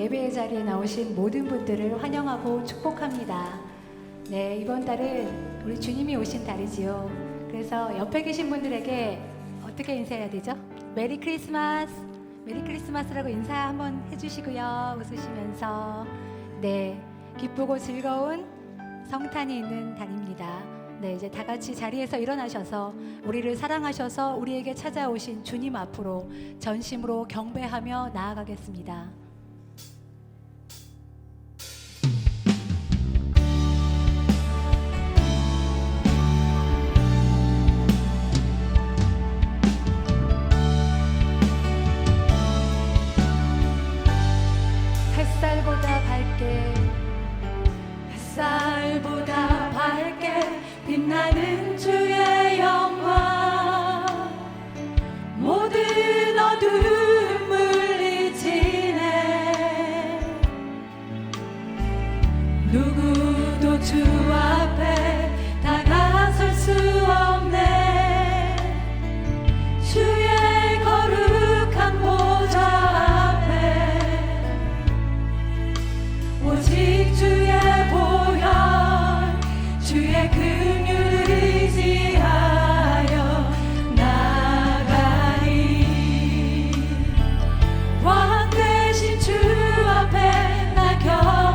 예배의 자리에 나오신 모든 분들을 환영하고 축복합니다. 네, 이번 달은 우리 주님이 오신 달이지요. 그래서 옆에 계신 분들에게 어떻게 인사해야 되죠? 메리 크리스마스! 메리 크리스마스라고 인사 한번 해주시고요. 웃으시면서. 네, 기쁘고 즐거운 성탄이 있는 달입니다. 네, 이제 다 같이 자리에서 일어나셔서 우리를 사랑하셔서 우리에게 찾아오신 주님 앞으로 전심으로 경배하며 나아가겠습니다. 햇살보다 밝게 빛나는 주의 영광, 모든 어둠 물리치네. 누구도 주 앞에 다가설 수 없네. 주의 거룩한 보좌 앞에 오직 주의 보혈, 주의 긍휼을 의지하여 나가리. 왕 되신 주 앞에 나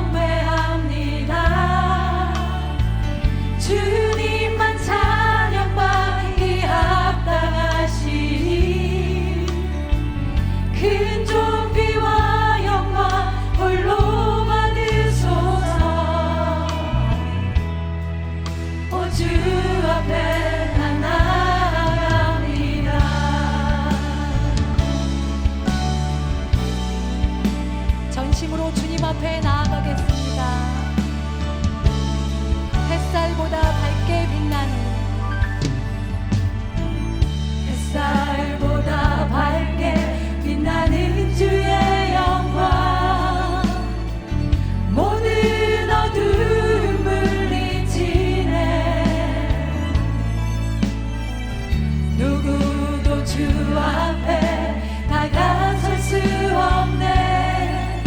경배합니다. 주님만 찬양받기 합당하시니 큰 존귀와 영광 홀로 주 앞에 나 나아갑니다. 전심으로 주님 앞에 나아가겠습니다. 햇살보다 밝게 빛나는, 햇살보다 밝게 빛나는 주의 영광, 모든 어둠 누구도 주 앞에 다가설 수 없네.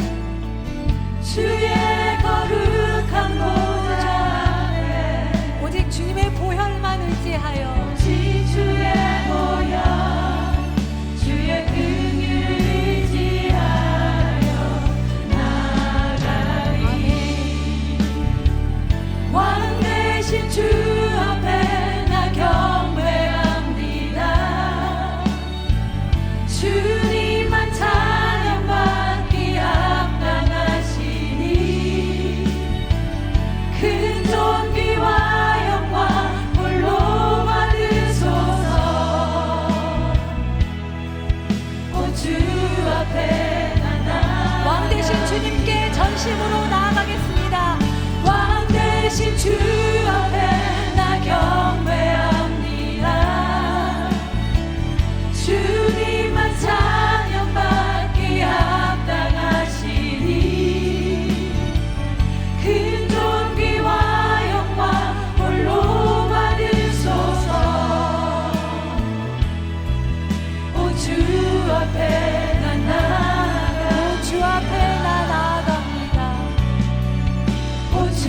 주의 거룩한 보좌 앞에 오직 주님의 보혈만 의지하여, 오직 주의 보혈, 주의 긍휼을 의지하여 나가리. 왕 되신 주 앞에 나 주님만 찬양받기 합당하시니 큰 존귀와 영광 홀로 받으소서. 오 주 앞에 나 왕 되신 주님께 전심으로 나아가겠습니다. 왕 되신 주 앞에 나 경배합니다. 주님만 찬양받기 합당하시니 큰 존귀와 영광 홀로 받으소서. 오 주 앞에 나 나아가, 주 앞에 나 나아갑니다. 오 주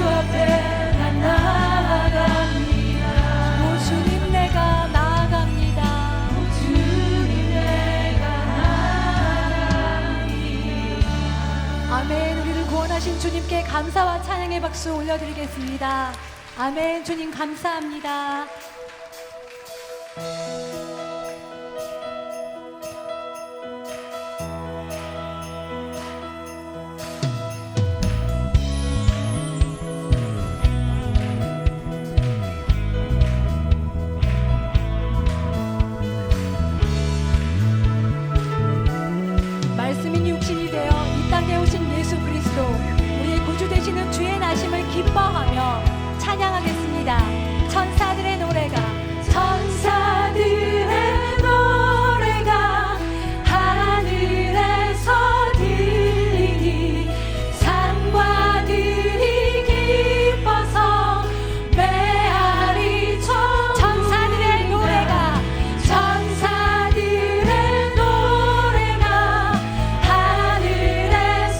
앞에 나 나아갑니다. 오 주님 내가 나아갑니다. 아멘. 우리를 구원하신 주님께 감사와 찬양의 박수 올려드리겠습니다. 아멘. 주님 감사합니다. 말씀인 육신이 되어 이 땅에 오신 예수 그리스도, 우리의 구주 되시는 주의 나심을 기뻐하며 찬양하겠습니다. 천사들의 노래가, 천사들의 노래가 하늘에서 들리니 산과 들이 기뻐서 메아리 쳐. 천사들의 노래가, 천사들의 노래가 하늘에서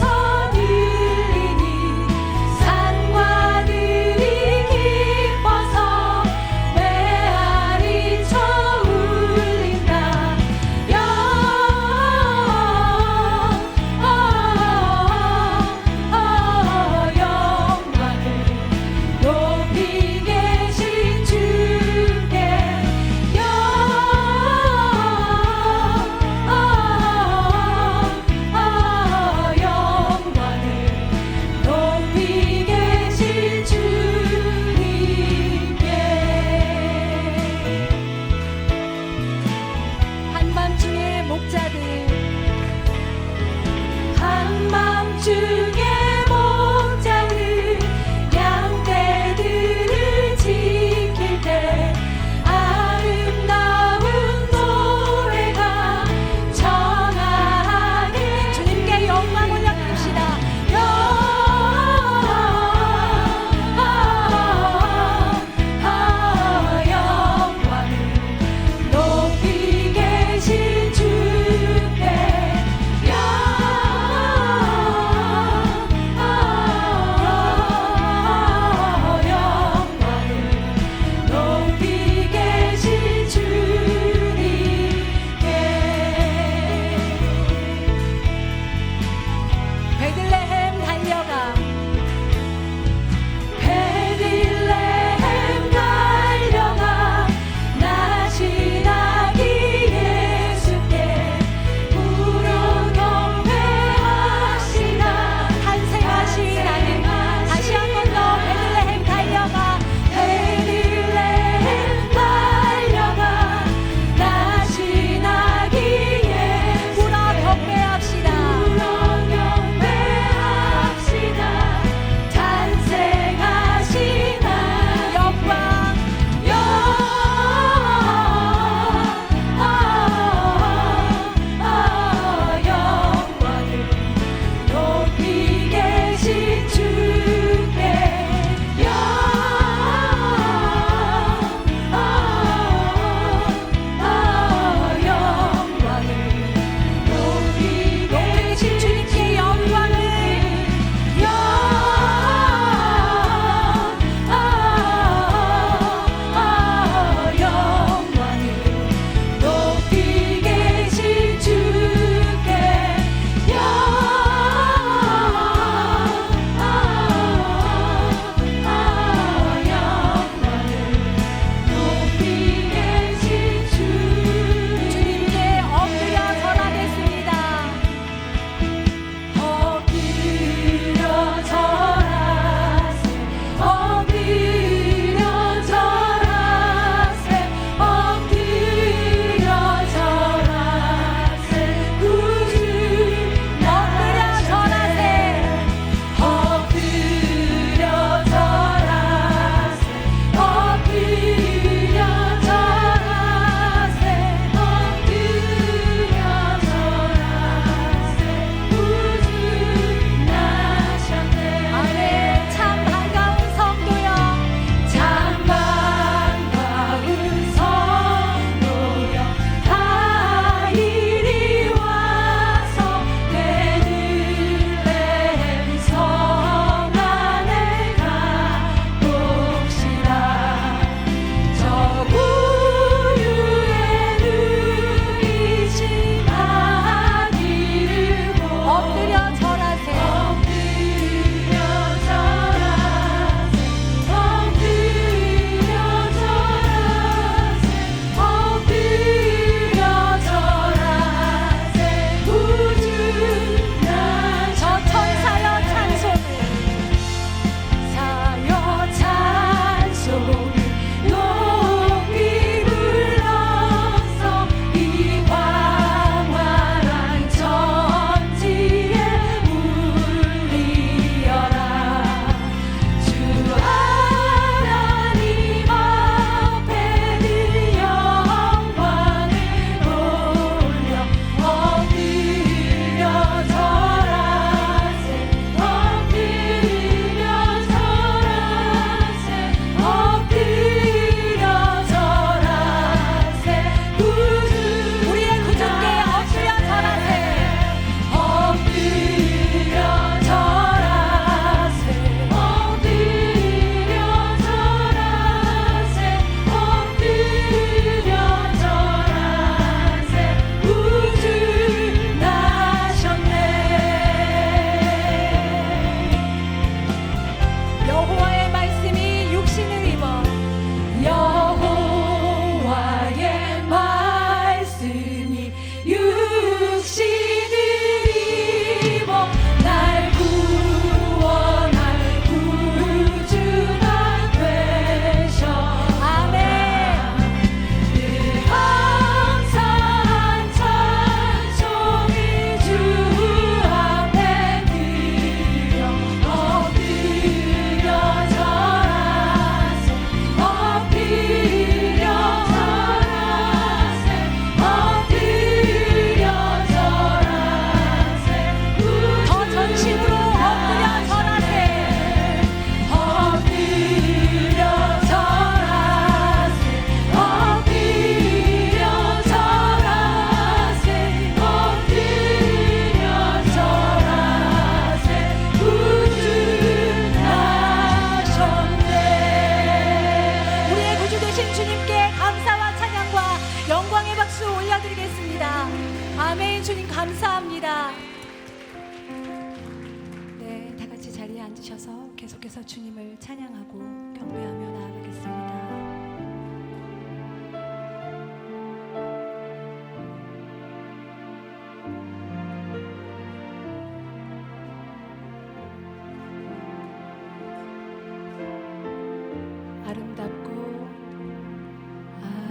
앉으셔서 계속해서 주님을 찬양하고 경배하며 나아가겠습니다.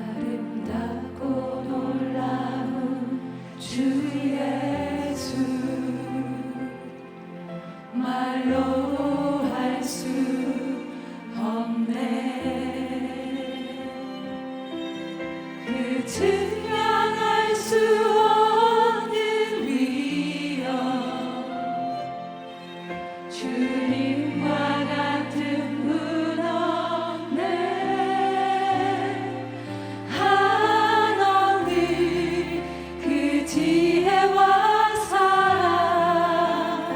아름답고 놀라운 주 예수, 말로 할 수 없네. 그 증명할 수 없는 위엄, 주님과 같은 분 없네. 한없는 그 지혜와 사랑,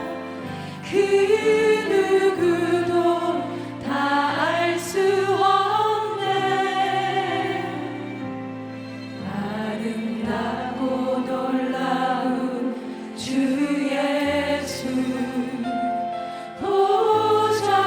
그 누구도 다 알 수 없네. 아름답고 놀라운 주 예수, 보좌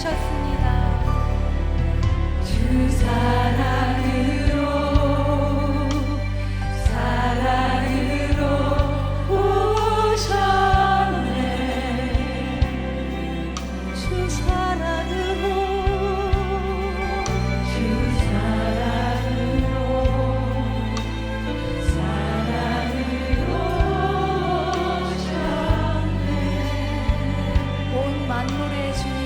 오셨습니다. 주 사랑으로 오셨네. 주 사랑으로 오셨네. 온 만물의 주님,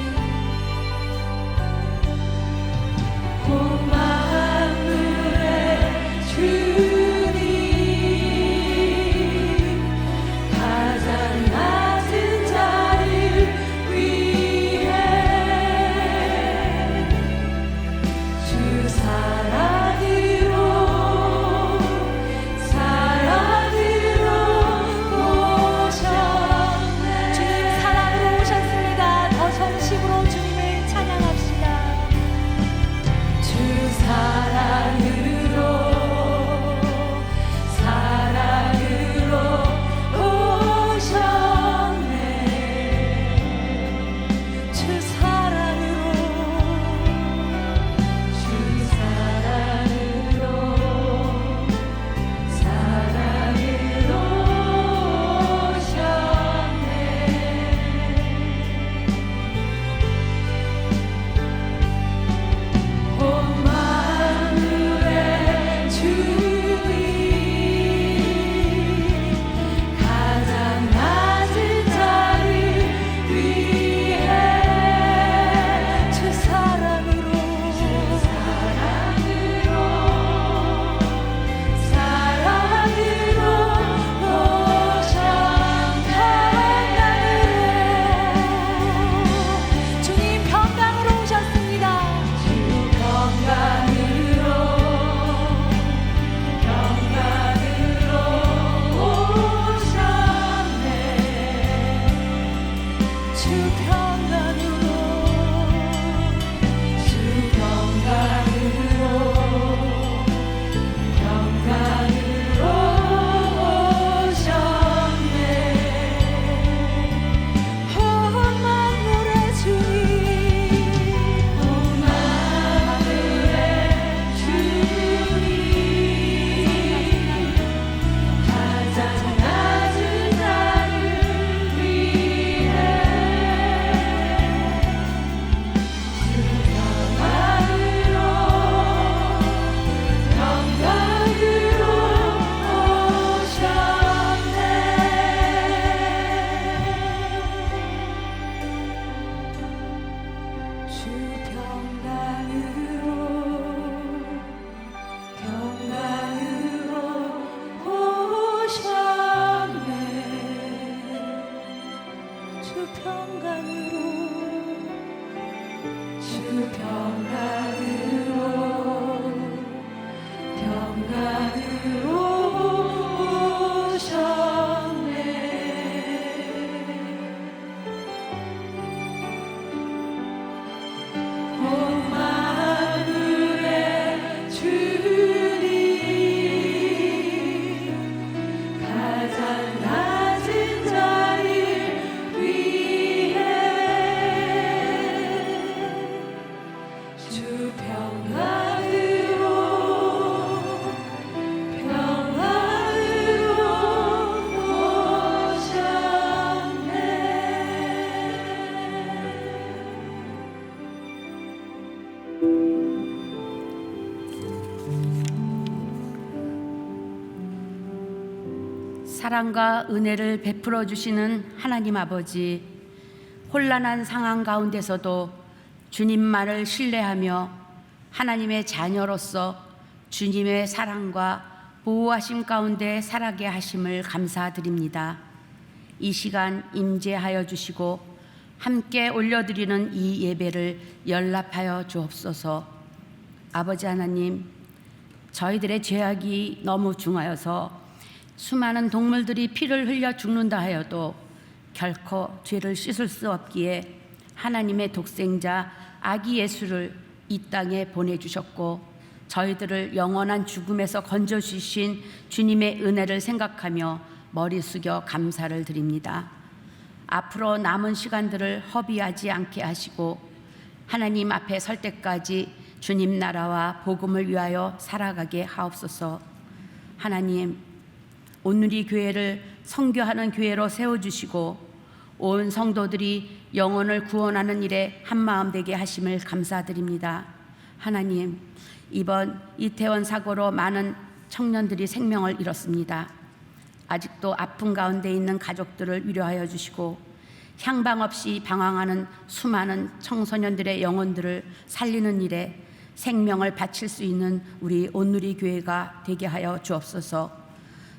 온 만물의 주님, 가장 낮은 자를 위해 주 사랑으로 오셨네. 주님 사랑으로 오셨습니다. 더 전심으로 주님을 찬양합시다. 주 사랑으로 오셨네. 주 사랑으로 오셨네. 온 만물의 주님, 가장 낮은 자를 위해 주 사랑으로 오셨네. 주님 평강으로 오셨습니다. 주 평강으로 오셨네. 주 평강으로 오셨네. 온 만물의 주님, 온 만물의 주님, 가장 낮은 자를 위해 주 사랑과 은혜를 베풀어 주시는 하나님 아버지, 혼란한 상황 가운데서도 주님만을 신뢰하며 하나님의 자녀로서 주님의 사랑과 보호하심 가운데 살아게 하심을 감사드립니다. 이 시간 임재하여 주시고 함께 올려드리는 이 예배를 연락하여 주옵소서. 아버지 하나님, 저희들의 죄악이 너무 중하여서 수많은 동물들이 피를 흘려 죽는다 하여도 결코 죄를 씻을 수 없기에 하나님의 독생자 아기 예수를 이 땅에 보내주셨고, 저희들을 영원한 죽음에서 건져주신 주님의 은혜를 생각하며 머리 숙여 감사를 드립니다. 앞으로 남은 시간들을 허비하지 않게 하시고 하나님 앞에 설 때까지 주님 나라와 복음을 위하여 살아가게 하옵소서. 하나님, 온누리 교회를 선교하는 교회로 세워주시고 온 성도들이 영혼을 구원하는 일에 한마음 되게 하심을 감사드립니다. 하나님, 이번 이태원 사고로 많은 청년들이 생명을 잃었습니다. 아직도 아픔 가운데 있는 가족들을 위로하여 주시고 향방 없이 방황하는 수많은 청소년들의 영혼들을 살리는 일에 생명을 바칠 수 있는 우리 온누리 교회가 되게 하여 주옵소서.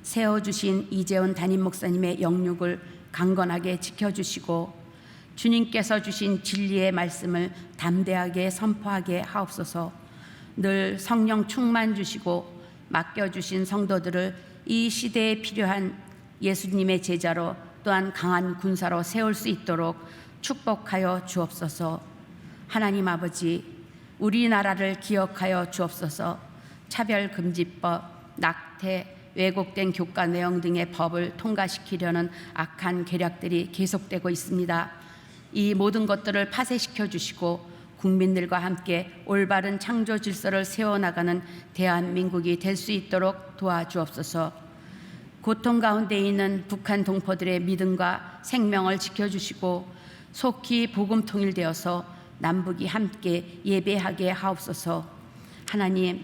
세워주신 이재원 담임 목사님의 영육을 강건하게 지켜주시고 주님께서 주신 진리의 말씀을 담대하게 선포하게 하옵소서. 늘 성령 충만 주시고 맡겨주신 성도들을 이 시대에 필요한 예수님의 제자로 또한 강한 군사로 세울 수 있도록 축복하여 주옵소서. 하나님 아버지, 우리나라를 기억하여 주옵소서. 차별금지법, 낙태, 왜곡된 교과 내용 등의 법을 통과시키려는 악한 계략들이 계속되고 있습니다. 이 모든 것들을 파쇄시켜 주시고 국민들과 함께 올바른 창조 질서를 세워나가는 대한민국이 될 수 있도록 도와주옵소서. 고통 가운데 있는 북한 동포들의 믿음과 생명을 지켜주시고 속히 복음 통일되어서 남북이 함께 예배하게 하옵소서. 하나님,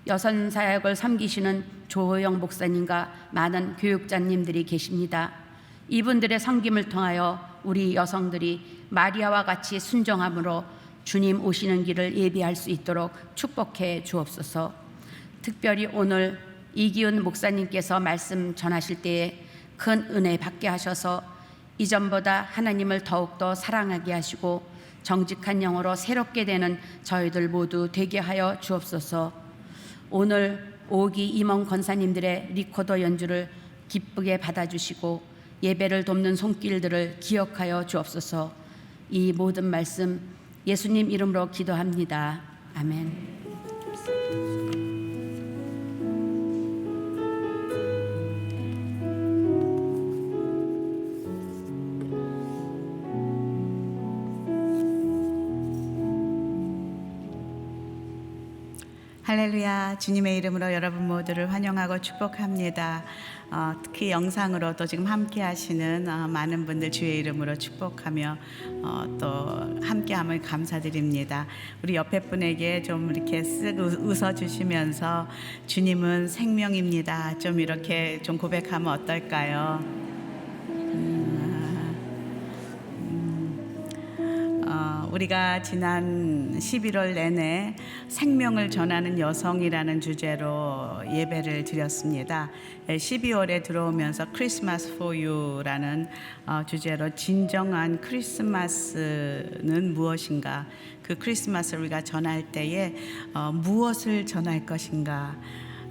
여선 사역을 섬기시는 조호영 목사님과 많은 교육자님들이 계십니다. 이분들의 섬김을 통하여 우리 여성들이 마리아와 같이 순종함으로 주님 오시는 길을 예비할 수 있도록 축복해 주옵소서. 특별히 오늘 이기훈 목사님께서 말씀 전하실 때에 큰 은혜 받게 하셔서 이전보다 하나님을 더욱더 사랑하게 하시고 정직한 영으로 새롭게 되는 저희들 모두 되게 하여 주옵소서. 오늘 오기 임원 권사님들의 리코더 연주를 기쁘게 받아주시고 예배를 돕는 손길들을 기억하여 주옵소서. 이 모든 말씀 예수님 이름으로 기도합니다. 아멘. 할렐루야. 주님의 이름으로 여러분 모두를 환영하고 축복합니다. 특히 영상으로도 지금 함께 하시는 많은 분들 주의 이름으로 축복하며 또 함께함을 감사드립니다. 우리 옆에 분에게 좀 이렇게 쓱 웃어주시면서 주님은 생명입니다. 좀 이렇게 좀 고백하면 어떨까요? 우리가 지난 11월 내내 생명을 전하는 여성이라는 주제로 예배를 드렸습니다. 12월에 들어오면서 크리스마스 for you라는 주제로 진정한 크리스마스는 무엇인가, 그 크리스마스를 우리가 전할 때에 무엇을 전할 것인가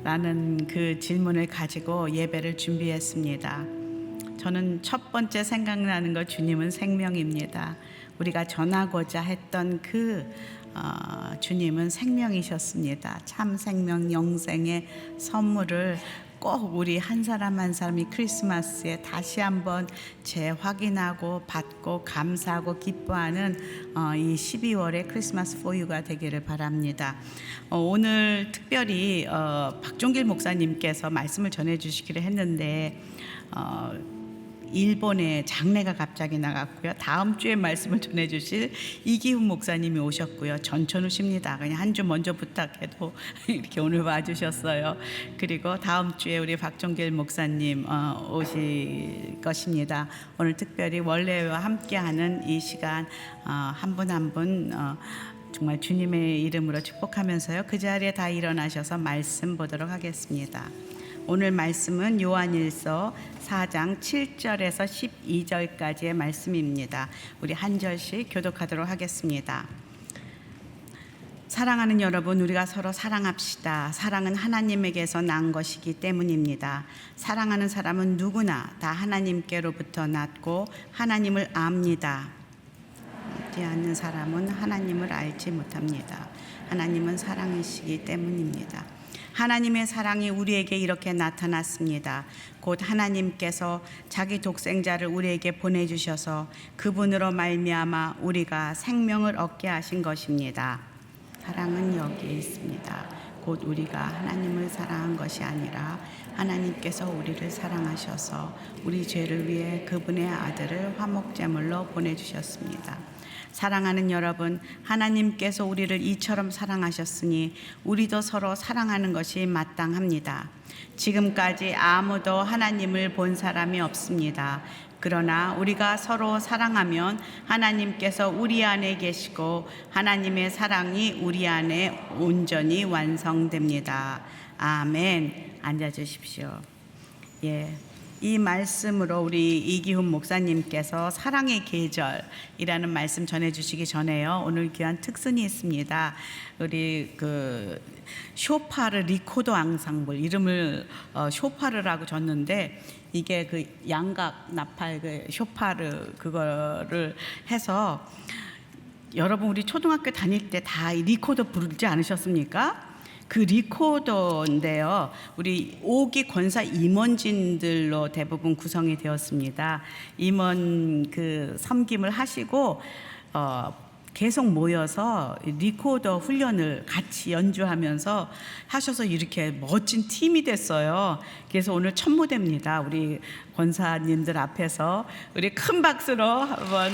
라는 그 질문을 가지고 예배를 준비했습니다. 저는 첫 번째 생각나는 것, 주님은 생명입니다. 우리가 전하고자 했던 그 주님은 생명이셨습니다. 참 생명, 영생의 선물을 꼭 우리 한 사람 한 사람이 크리스마스에 다시 한번 재확인하고 받고 감사하고 기뻐하는 이 12월의 크리스마스 for you가 되기를 바랍니다. 오늘 특별히 박종길 목사님께서 말씀을 전해주시기로 했는데 일본에 장례가 갑자기 나갔고요. 다음 주에 말씀을 전해주실 이기훈 목사님이 오셨고요. 전천후십니다. 그냥 한 주 먼저 부탁해도 이렇게 오늘 와주셨어요. 그리고 다음 주에 우리 박종길 목사님 오실 것입니다. 오늘 특별히 원래와 함께하는 이 시간 한 분 한 분 정말 주님의 이름으로 축복하면서요. 그 자리에 다 일어나셔서 말씀 보도록 하겠습니다. 오늘 말씀은 요한일서 4장 7절에서 12절까지의 말씀입니다. 우리 한 절씩 교독하도록 하겠습니다. 사랑하는 여러분, 우리가 서로 사랑합시다. 사랑은 하나님에게서 난 것이기 때문입니다. 사랑하는 사람은 누구나 다 하나님께로부터 났고 하나님을 압니다. 믿지 않는 사람은 하나님을 알지 못합니다. 하나님은 사랑이시기 때문입니다. 하나님의 사랑이 우리에게 이렇게 나타났습니다. 곧 하나님께서 자기 독생자를 우리에게 보내주셔서 그분으로 말미암아 우리가 생명을 얻게 하신 것입니다. 사랑은 여기에 있습니다. 곧 우리가 하나님을 사랑한 것이 아니라 하나님께서 우리를 사랑하셔서 우리 죄를 위해 그분의 아들을 화목제물로 보내주셨습니다. 사랑하는 여러분, 하나님께서 우리를 이처럼 사랑하셨으니 우리도 서로 사랑하는 것이 마땅합니다. 지금까지 아무도 하나님을 본 사람이 없습니다. 그러나 우리가 서로 사랑하면 하나님께서 우리 안에 계시고 하나님의 사랑이 우리 안에 온전히 완성됩니다. 아멘. 앉아 주십시오. 예. 이 말씀으로 우리 이기훈 목사님께서 사랑의 계절이라는 말씀 전해주시기 전에요, 오늘 귀한 특선이 있습니다. 우리 그 쇼파르 리코더 앙상블, 이름을 쇼파르라고 줬는데 이게 그 양각 나팔 그 쇼파르 그거를 해서, 여러분 우리 초등학교 다닐 때 다 리코더 부르지 않으셨습니까? 그 리코더인데요, 우리 5기 권사 임원진들로 대부분 구성이 되었습니다. 임원 그 섬김을 하시고 계속 모여서 리코더 훈련을 같이 연주하면서 하셔서 이렇게 멋진 팀이 됐어요. 그래서 오늘 첫 무대입니다. 우리 권사님들 앞에서 우리 큰 박수로 한번.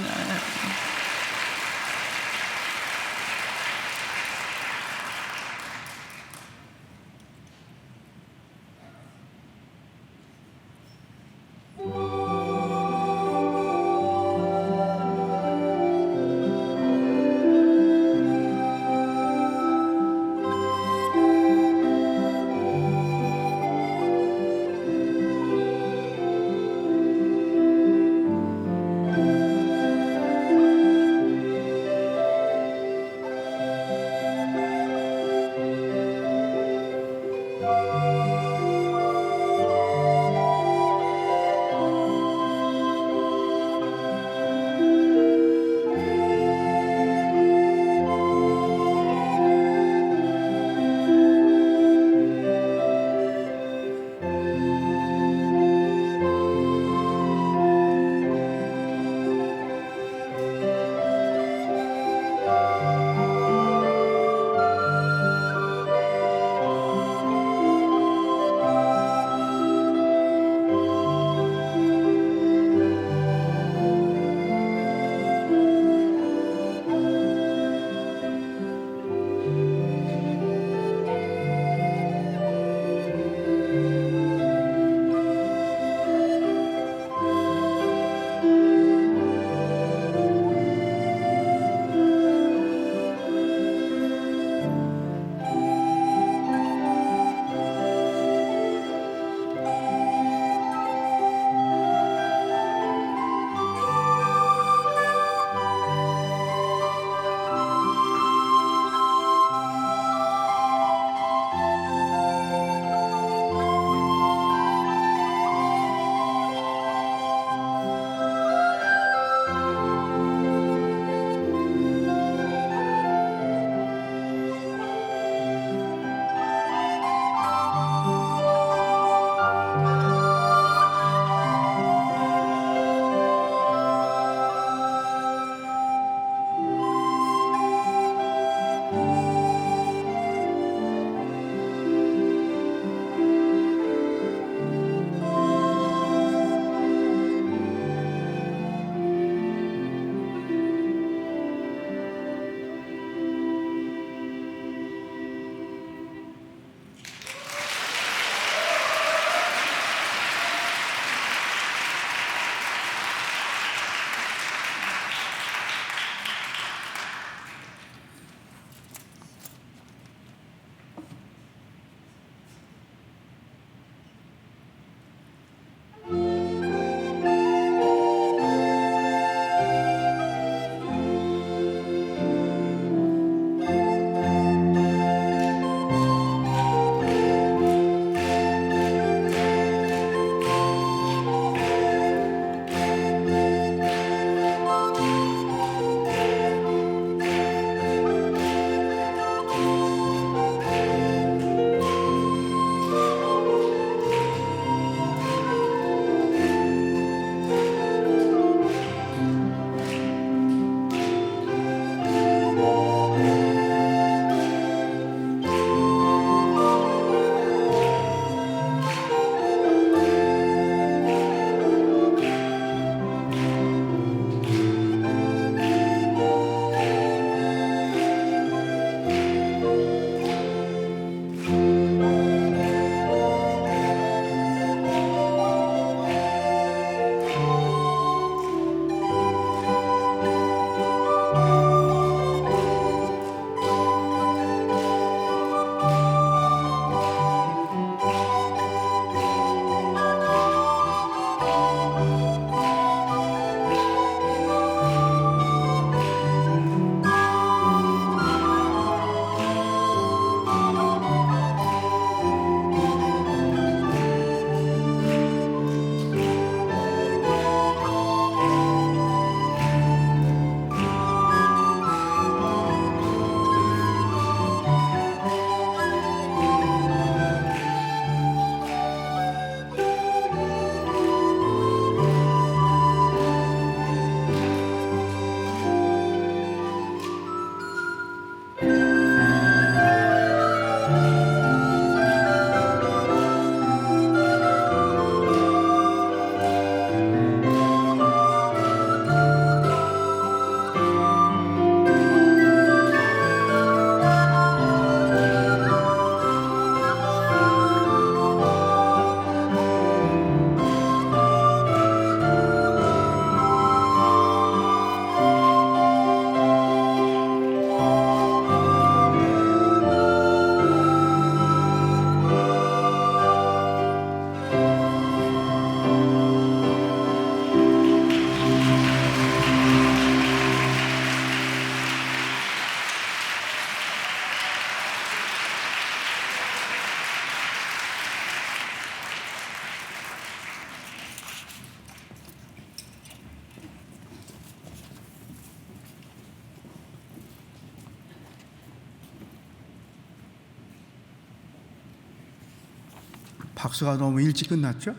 박수가 너무 일찍 끝났죠?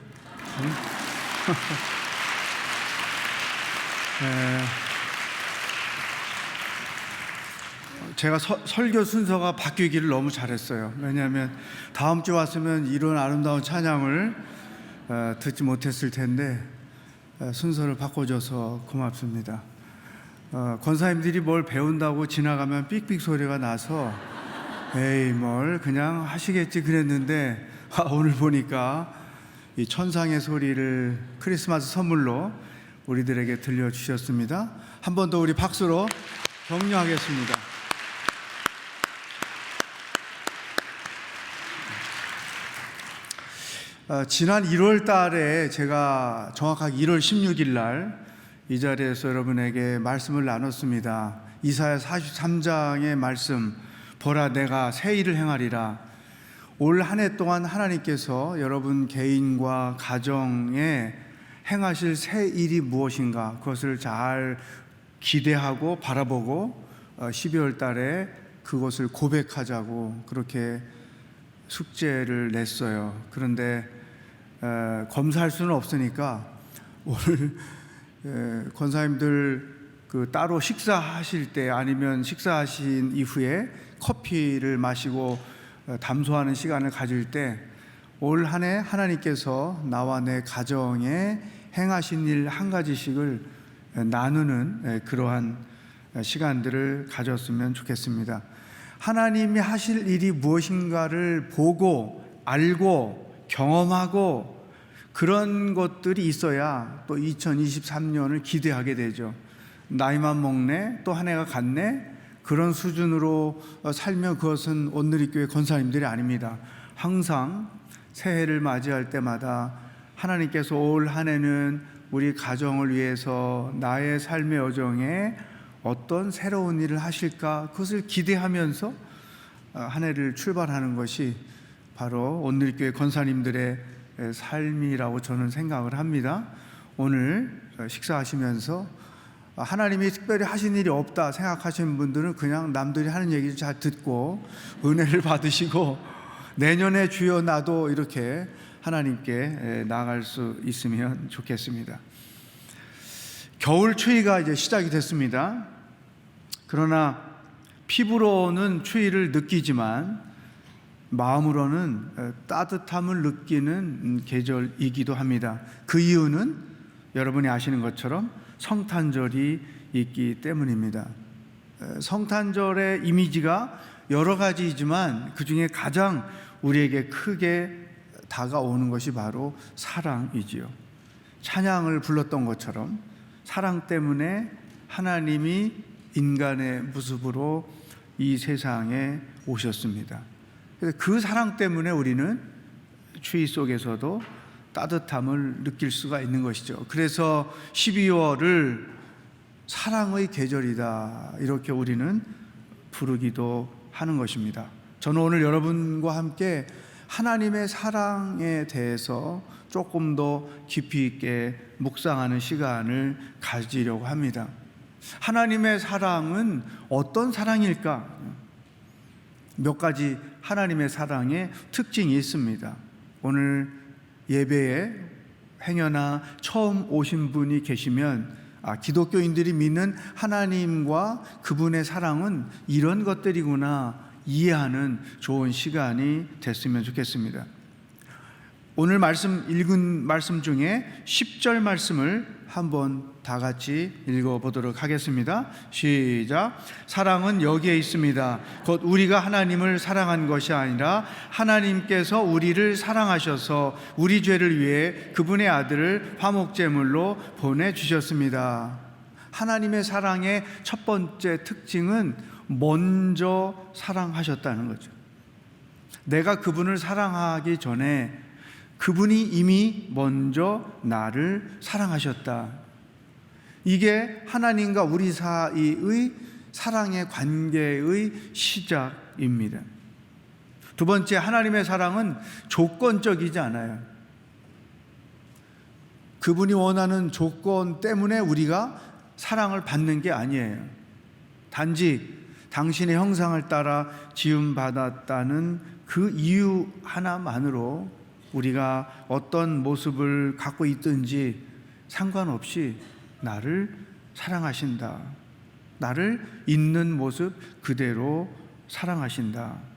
제가 설교 순서가 바뀌기를 너무 잘했어요. 왜냐하면 다음 주 왔으면 이런 아름다운 찬양을 듣지 못했을 텐데 순서를 바꿔줘서 고맙습니다. 권사님들이 뭘 배운다고 지나가면 삑삑 소리가 나서 에이 뭘 그냥 하시겠지 그랬는데 오늘 보니까 이 천상의 소리를 크리스마스 선물로 우리들에게 들려주셨습니다. 한 번 더 우리 박수로 격려하겠습니다. 지난 1월 달에 제가 정확하게 1월 16일 날 이 자리에서 여러분에게 말씀을 나눴습니다. 이사야 43장의 말씀, 보라 내가 새 일을 행하리라. 올 한 해 동안 하나님께서 여러분 개인과 가정에 행하실 새 일이 무엇인가 그것을 잘 기대하고 바라보고 12월 달에 그것을 고백하자고 그렇게 숙제를 냈어요. 그런데 검사할 수는 없으니까 오늘 권사님들 그 따로 식사하실 때 아니면 식사하신 이후에 커피를 마시고 담소하는 시간을 가질 때 올 한 해 하나님께서 나와 내 가정에 행하신 일 한 가지씩을 나누는 그러한 시간들을 가졌으면 좋겠습니다. 하나님이 하실 일이 무엇인가를 보고 알고 경험하고 그런 것들이 있어야 또 2023년을 기대하게 되죠. 나이만 먹네, 또 한 해가 갔네, 그런 수준으로 살면 그것은 온누리교회 권사님들이 아닙니다. 항상 새해를 맞이할 때마다 하나님께서 올 한 해는 우리 가정을 위해서 나의 삶의 여정에 어떤 새로운 일을 하실까 그것을 기대하면서 한 해를 출발하는 것이 바로 온누리교회 권사님들의 삶이라고 저는 생각을 합니다. 오늘 식사하시면서 하나님이 특별히 하신 일이 없다 생각하시는 분들은 그냥 남들이 하는 얘기를 잘 듣고 은혜를 받으시고 내년에 주여 나도 이렇게 하나님께 나아갈 수 있으면 좋겠습니다. 겨울 추위가 이제 시작이 됐습니다. 그러나 피부로는 추위를 느끼지만 마음으로는 따뜻함을 느끼는 계절이기도 합니다. 그 이유는 여러분이 아시는 것처럼 성탄절이 있기 때문입니다. 성탄절의 이미지가 여러 가지이지만 그 중에 가장 우리에게 크게 다가오는 것이 바로 사랑이지요. 찬양을 불렀던 것처럼 사랑 때문에 하나님이 인간의 모습으로 이 세상에 오셨습니다. 그래서 그 사랑 때문에 우리는 추위 속에서도 따뜻함을 느낄 수가 있는 것이죠. 그래서 12월을 사랑의 계절이다 이렇게 우리는 부르기도 하는 것입니다. 저는 오늘 여러분과 함께 하나님의 사랑에 대해서 조금 더 깊이 있게 묵상하는 시간을 가지려고 합니다. 하나님의 사랑은 어떤 사랑일까? 몇 가지 하나님의 사랑의 특징이 있습니다. 오늘 예배에 행여나 처음 오신 분이 계시면 기독교인들이 믿는 하나님과 그분의 사랑은 이런 것들이구나 이해하는 좋은 시간이 됐으면 좋겠습니다. 오늘 읽은 말씀 중에 10절 말씀을 한번 다 같이 읽어보도록 하겠습니다. 시작. 사랑은 여기에 있습니다. 곧 우리가 하나님을 사랑한 것이 아니라 하나님께서 우리를 사랑하셔서 우리 죄를 위해 그분의 아들을 화목제물로 보내주셨습니다. 하나님의 사랑의 첫 번째 특징은 먼저 사랑하셨다는 거죠. 내가 그분을 사랑하기 전에 그분이 이미 먼저 나를 사랑하셨다. 이게 하나님과 우리 사이의 사랑의 관계의 시작입니다. 두 번째, 하나님의 사랑은 조건적이지 않아요. 그분이 원하는 조건 때문에 우리가 사랑을 받는 게 아니에요. 단지 당신의 형상을 따라 지음받았다는 그 이유 하나만으로 우리가 어떤 모습을 갖고 있든지 상관없이 나를 사랑하신다. 나를 있는 모습 그대로 사랑하신다.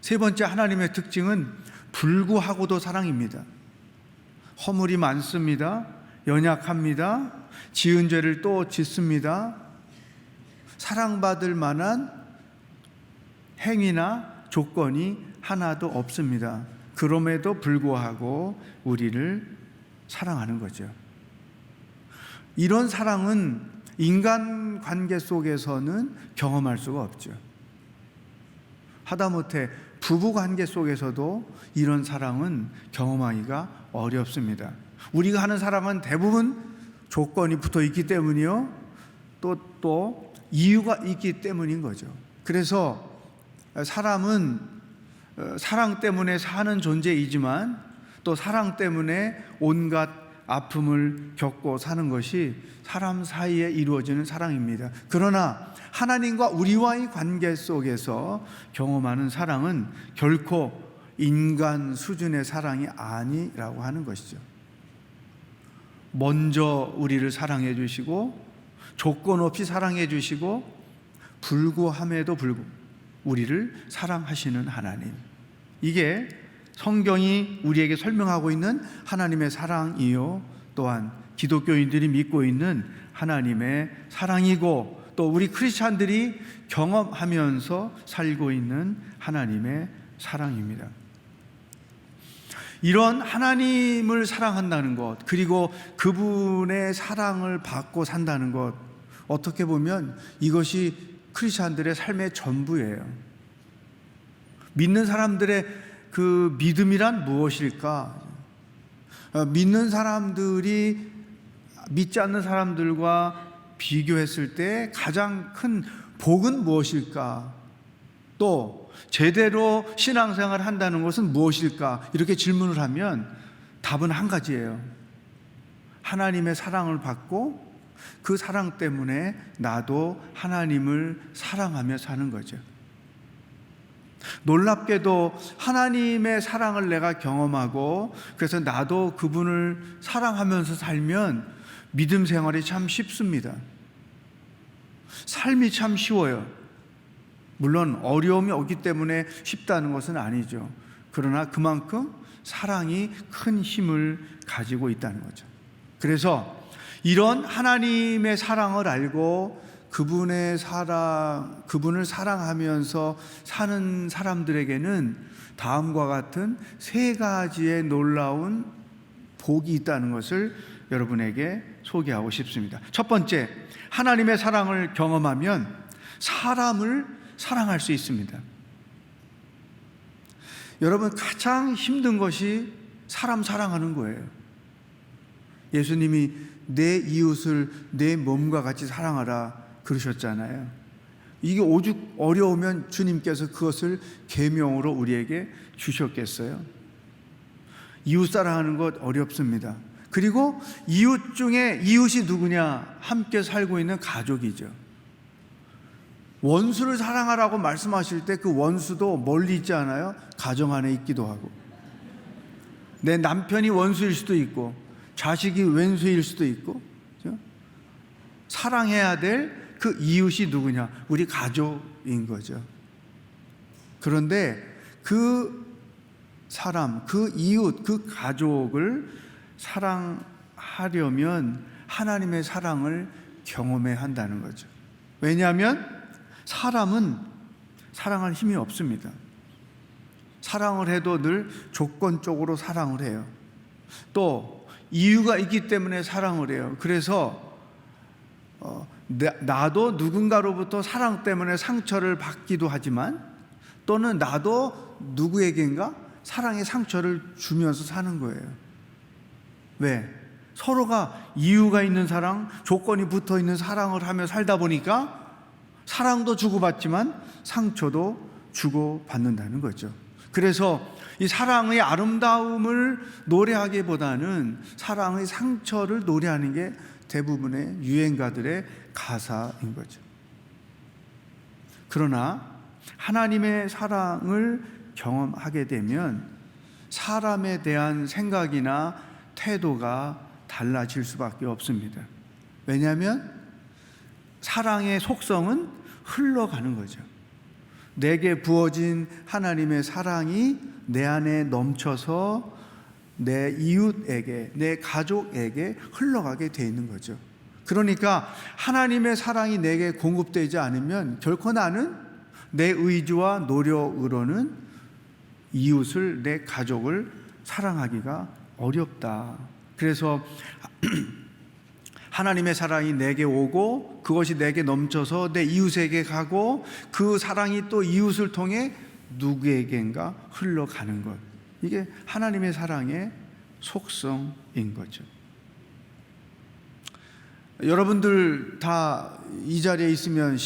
세 번째 하나님의 특징은 불구하고도 사랑입니다. 허물이 많습니다. 연약합니다. 지은 죄를 또 짓습니다. 사랑받을 만한 행위나 조건이 하나도 없습니다. 그럼에도 불구하고 우리를 사랑하는 거죠. 이런 사랑은 인간 관계 속에서는 경험할 수가 없죠. 하다못해 부부 관계 속에서도 이런 사랑은 경험하기가 어렵습니다. 우리가 하는 사랑은 대부분 조건이 붙어 있기 때문이요. 또 이유가 있기 때문인 거죠. 그래서 사람은 사랑 때문에 사는 존재이지만 또 사랑 때문에 온갖 아픔을 겪고 사는 것이 사람 사이에 이루어지는 사랑입니다. 그러나 하나님과 우리와의 관계 속에서 경험하는 사랑은 결코 인간 수준의 사랑이 아니라고 하는 것이죠. 먼저 우리를 사랑해 주시고 조건 없이 사랑해 주시고 불구함에도 불구하고 우리를 사랑하시는 하나님, 이게 성경이 우리에게 설명하고 있는 하나님의 사랑이요, 또한 기독교인들이 믿고 있는 하나님의 사랑이고 또 우리 크리스찬들이 경험하면서 살고 있는 하나님의 사랑입니다. 이런 하나님을 사랑한다는 것, 그리고 그분의 사랑을 받고 산다는 것, 어떻게 보면 이것이 크리스찬들의 삶의 전부예요. 믿는 사람들의 그 믿음이란 무엇일까? 믿는 사람들이 믿지 않는 사람들과 비교했을 때 가장 큰 복은 무엇일까? 또 제대로 신앙생활을 한다는 것은 무엇일까? 이렇게 질문을 하면 답은 한 가지예요. 하나님의 사랑을 받고 그 사랑 때문에 나도 하나님을 사랑하며 사는 거죠. 놀랍게도 하나님의 사랑을 내가 경험하고 그래서 나도 그분을 사랑하면서 살면 믿음 생활이 참 쉽습니다. 삶이 참 쉬워요. 물론 어려움이 없기 때문에 쉽다는 것은 아니죠. 그러나 그만큼 사랑이 큰 힘을 가지고 있다는 거죠. 그래서 이런 하나님의 사랑을 알고 그분을 사랑하면서 사는 사람들에게는 다음과 같은 세 가지의 놀라운 복이 있다는 것을 여러분에게 소개하고 싶습니다. 첫 번째, 하나님의 사랑을 경험하면 사람을 사랑할 수 있습니다. 여러분, 가장 힘든 것이 사람 사랑하는 거예요. 예수님이 내 이웃을 내 몸과 같이 사랑하라 그러셨잖아요. 이게 오죽 어려우면 주님께서 그것을 계명으로 우리에게 주셨겠어요? 이웃 사랑하는 것 어렵습니다. 그리고 이웃 중에 이웃이 누구냐? 함께 살고 있는 가족이죠. 원수를 사랑하라고 말씀하실 때 그 원수도 멀리 있지 않아요? 가정 안에 있기도 하고, 내 남편이 원수일 수도 있고 자식이 왼수일 수도 있고, 그렇죠? 사랑해야 될 그 이웃이 누구냐? 우리 가족인 거죠. 그런데 그 사람, 그 이웃, 그 가족을 사랑하려면 하나님의 사랑을 경험해야 한다는 거죠. 왜냐하면 사람은 사랑할 힘이 없습니다. 사랑을 해도 늘 조건적으로 사랑을 해요. 또 이유가 있기 때문에 사랑을 해요. 그래서 나도 누군가로부터 사랑 때문에 상처를 받기도 하지만 또는 나도 누구에겐가 사랑의 상처를 주면서 사는 거예요. 왜? 서로가 이유가 있는 사랑, 조건이 붙어 있는 사랑을 하며 살다 보니까 사랑도 주고받지만 상처도 주고받는다는 거죠. 그래서 이 사랑의 아름다움을 노래하기보다는 사랑의 상처를 노래하는 게 대부분의 유행가들의 가사인 거죠. 그러나 하나님의 사랑을 경험하게 되면 사람에 대한 생각이나 태도가 달라질 수밖에 없습니다. 왜냐하면 사랑의 속성은 흘러가는 거죠. 내게 부어진 하나님의 사랑이 내 안에 넘쳐서 내 이웃에게, 내 가족에게 흘러가게 돼 있는 거죠. 그러니까 하나님의 사랑이 내게 공급되지 않으면 결코 나는 내 의지와 노력으로는 이웃을, 내 가족을 사랑하기가 어렵다. 그래서 하나님의 사랑이 내게 오고 그것이 내게 넘쳐서 내 이웃에게 가고 그 사랑이 또 이웃을 통해 누구에겐가 흘러가는 것. 이게 하나님의 사랑의 속성인 거죠. 여러분들 다 이 자리에 있으면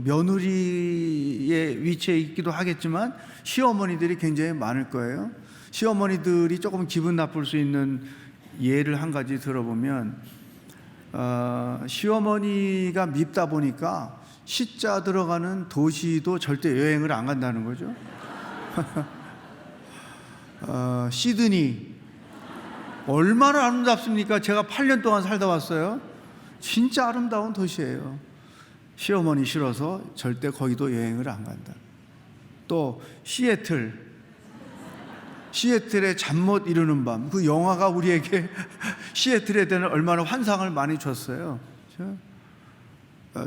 며느리의 위치에 있기도 하겠지만 시어머니들이 굉장히 많을 거예요. 시어머니들이 조금 기분 나쁠 수 있는 예를 한 가지 들어보면 시어머니가 밉다 보니까 시자 들어가는 도시도 절대 여행을 안 간다는 거죠. 시드니 얼마나 아름답습니까? 제가 8년 동안 살다 왔어요. 진짜 아름다운 도시예요. 시어머니 싫어서 절대 거기도 여행을 안 간다. 또 시애틀에 잠 못 이루는 밤, 그 영화가 우리에게 시애틀에 대한 얼마나 환상을 많이 줬어요.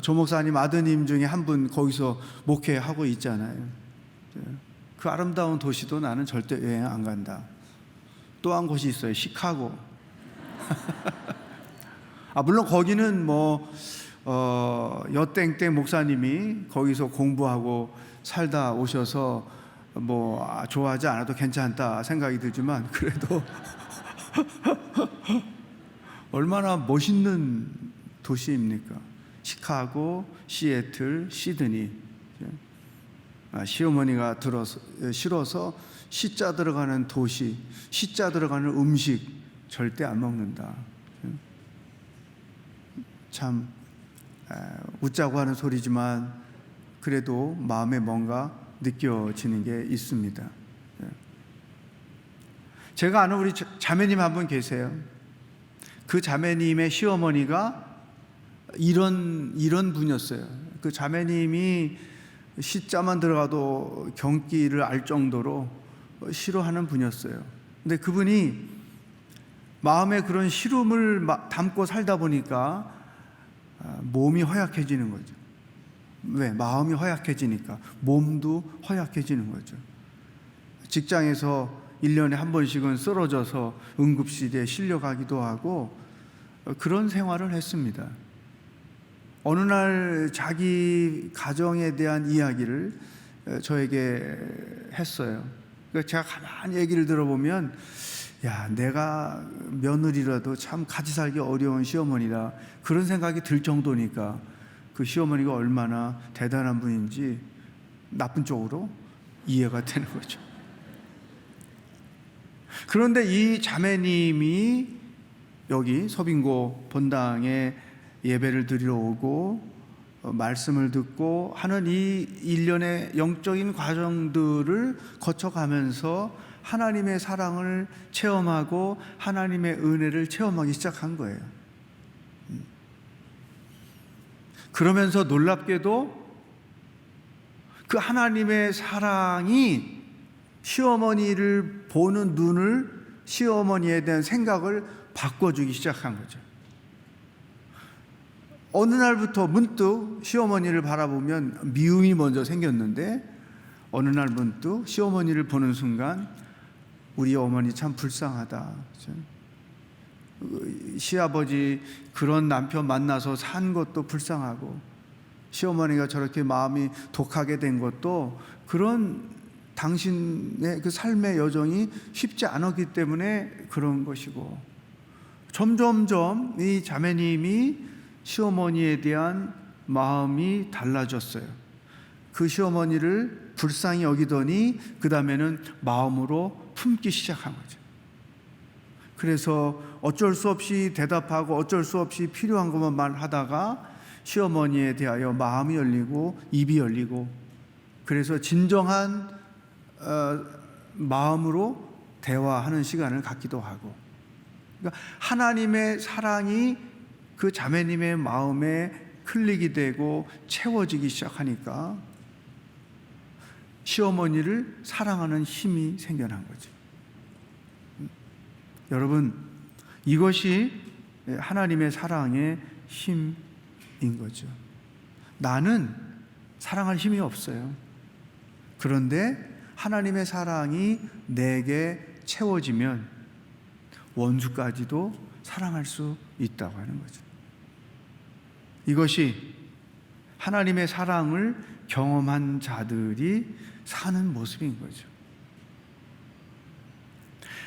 조 목사님 아드님 중에 한 분 거기서 목회하고 있잖아요. 그 아름다운 도시도 나는 절대 여행 안 간다. 또 한 곳이 있어요. 시카고. 물론 거기는 여땡땡 목사님이 거기서 공부하고 살다 오셔서 좋아하지 않아도 괜찮다 생각이 들지만 그래도 얼마나 멋있는 도시입니까? 시카고, 시애틀, 시드니. 시어머니가 싫어서 시자 들어가는 도시, 시자 들어가는 음식 절대 안 먹는다. 참 웃자고 하는 소리지만 그래도 마음에 뭔가 느껴지는 게 있습니다. 제가 아는 우리 자매님 한 분 계세요. 그 자매님의 시어머니가 이런 분이었어요. 그 자매님이 시자만 들어가도 경기를 알 정도로 싫어하는 분이었어요. 근데 그분이 마음에 그런 싫음을 담고 살다 보니까 몸이 허약해지는 거죠. 왜? 마음이 허약해지니까 몸도 허약해지는 거죠. 직장에서 1년에 한 번씩은 쓰러져서 응급실에 실려가기도 하고 그런 생활을 했습니다. 어느 날 자기 가정에 대한 이야기를 저에게 했어요. 그러니까 제가 가만히 얘기를 들어보면 내가 며느리라도 참 같이 살기 어려운 시어머니다 그런 생각이 들 정도니까 그 시어머니가 얼마나 대단한 분인지 나쁜 쪽으로 이해가 되는 거죠. 그런데 이 자매님이 여기 서빙고 본당에 예배를 드리러 오고 말씀을 듣고 하는 이 일련의 영적인 과정들을 거쳐가면서 하나님의 사랑을 체험하고 하나님의 은혜를 체험하기 시작한 거예요. 그러면서 놀랍게도 그 하나님의 사랑이 시어머니를 보는 눈을, 시어머니에 대한 생각을 바꿔주기 시작한 거죠. 어느 날부터 문득 시어머니를 바라보면 미움이 먼저 생겼는데 어느 날 문득 시어머니를 보는 순간 우리 어머니 참 불쌍하다. 시아버지 그런 남편 만나서 산 것도 불쌍하고 시어머니가 저렇게 마음이 독하게 된 것도 그런 당신의 그 삶의 여정이 쉽지 않았기 때문에 그런 것이고 점점점 이 자매님이 시어머니에 대한 마음이 달라졌어요. 그 시어머니를 불쌍히 여기더니 그 다음에는 마음으로 품기 시작한 거죠. 그래서 어쩔 수 없이 대답하고 어쩔 수 없이 필요한 것만 말하다가 시어머니에 대하여 마음이 열리고 입이 열리고 그래서 진정한 마음으로 대화하는 시간을 갖기도 하고, 그러니까 하나님의 사랑이 그 자매님의 마음에 클릭이 되고 채워지기 시작하니까 시어머니를 사랑하는 힘이 생겨난 거죠. 여러분, 이것이 하나님의 사랑의 힘인 거죠. 나는 사랑할 힘이 없어요. 그런데 하나님의 사랑이 내게 채워지면 원수까지도 사랑할 수 있다고 하는 거죠. 이것이 하나님의 사랑을 경험한 자들이 사는 모습인 거죠.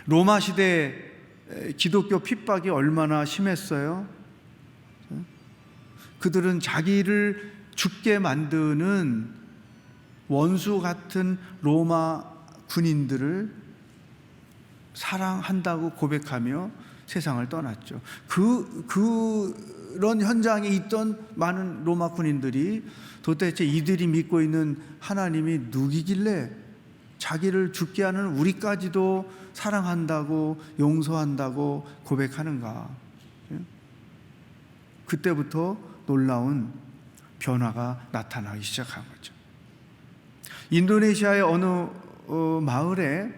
로마 시대 기독교 핍박이 얼마나 심했어요? 그들은 자기를 죽게 만드는 원수 같은 로마 군인들을 사랑한다고 고백하며 세상을 떠났죠. 그런 현장에 있던 많은 로마 군인들이 도대체 이들이 믿고 있는 하나님이 누구길래 자기를 죽게 하는 우리까지도 사랑한다고 용서한다고 고백하는가? 그때부터 놀라운 변화가 나타나기 시작한 거죠. 인도네시아의 어느 마을에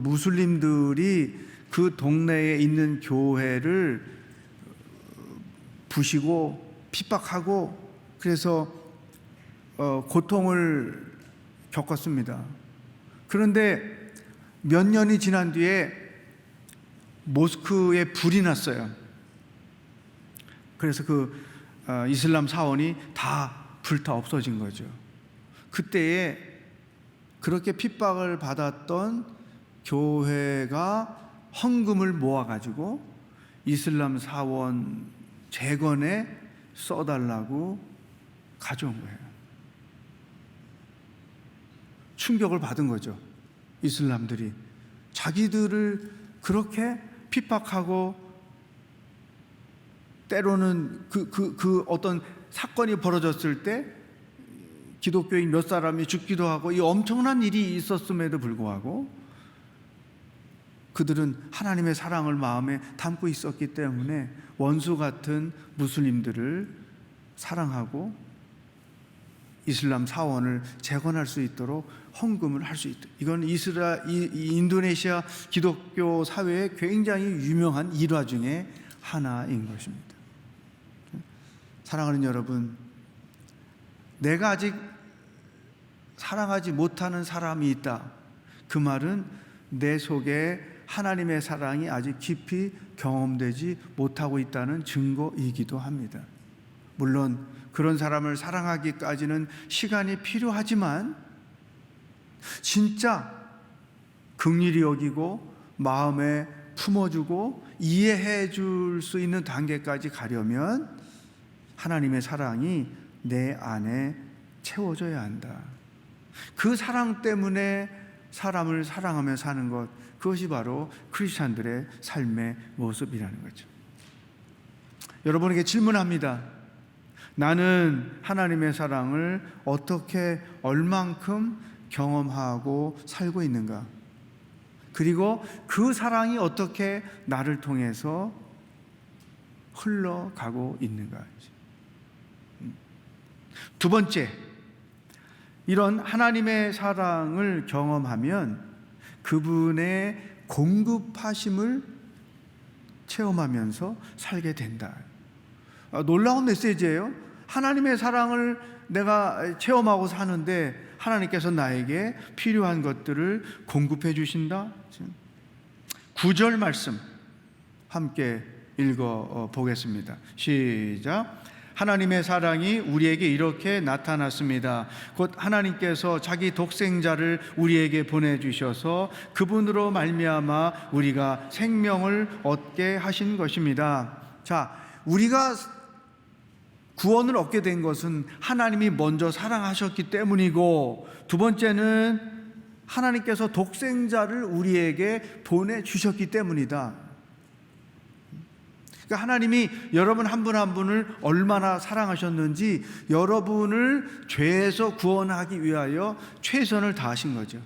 무슬림들이 그 동네에 있는 교회를 부시고 핍박하고 그래서 고통을 겪었습니다. 그런데 몇 년이 지난 뒤에 모스크에 불이 났어요. 그래서 이슬람 사원이 다 불타 없어진 거죠. 그때에 그렇게 핍박을 받았던 교회가 헌금을 모아가지고 이슬람 사원 재건에 써달라고 가져온 거예요. 충격을 받은 거죠. 이슬람들이 자기들을 그렇게 핍박하고 때로는 그 어떤 사건이 벌어졌을 때 기독교인 몇 사람이 죽기도 하고 이 엄청난 일이 있었음에도 불구하고 그들은 하나님의 사랑을 마음에 담고 있었기 때문에 원수 같은 무슬림들을 사랑하고 이슬람 사원을 재건할 수 있도록 헌금을 할 수 있다. 이건 인도네시아 기독교 사회의 굉장히 유명한 일화 중에 하나인 것입니다. 사랑하는 여러분, 내가 아직 사랑하지 못하는 사람이 있다. 그 말은 내 속에 하나님의 사랑이 아직 깊이 경험되지 못하고 있다는 증거이기도 합니다. 물론 그런 사람을 사랑하기까지는 시간이 필요하지만 진짜 긍휼히 여기고 마음에 품어주고 이해해 줄 수 있는 단계까지 가려면 하나님의 사랑이 내 안에 채워져야 한다. 그 사랑 때문에 사람을 사랑하며 사는 것, 그것이 바로 크리스찬들의 삶의 모습이라는 거죠. 여러분에게 질문합니다. 나는 하나님의 사랑을 어떻게 얼만큼 경험하고 살고 있는가? 그리고 그 사랑이 어떻게 나를 통해서 흘러가고 있는가? 두 번째, 이런 하나님의 사랑을 경험하면 그분의 공급하심을 체험하면서 살게 된다. 놀라운 메시지예요. 하나님의 사랑을 내가 체험하고 사는데 하나님께서 나에게 필요한 것들을 공급해 주신다. 9절 말씀 함께 읽어 보겠습니다. 시작. 하나님의 사랑이 우리에게 이렇게 나타났습니다. 곧 하나님께서 자기 독생자를 우리에게 보내주셔서 그분으로 말미암아 우리가 생명을 얻게 하신 것입니다. 자, 우리가 구원을 얻게 된 것은 하나님이 먼저 사랑하셨기 때문이고, 두 번째는 하나님께서 독생자를 우리에게 보내주셨기 때문이다. 그러니까 하나님이 여러분 한 분 한 분을 얼마나 사랑하셨는지 여러분을 죄에서 구원하기 위하여 최선을 다하신 거죠.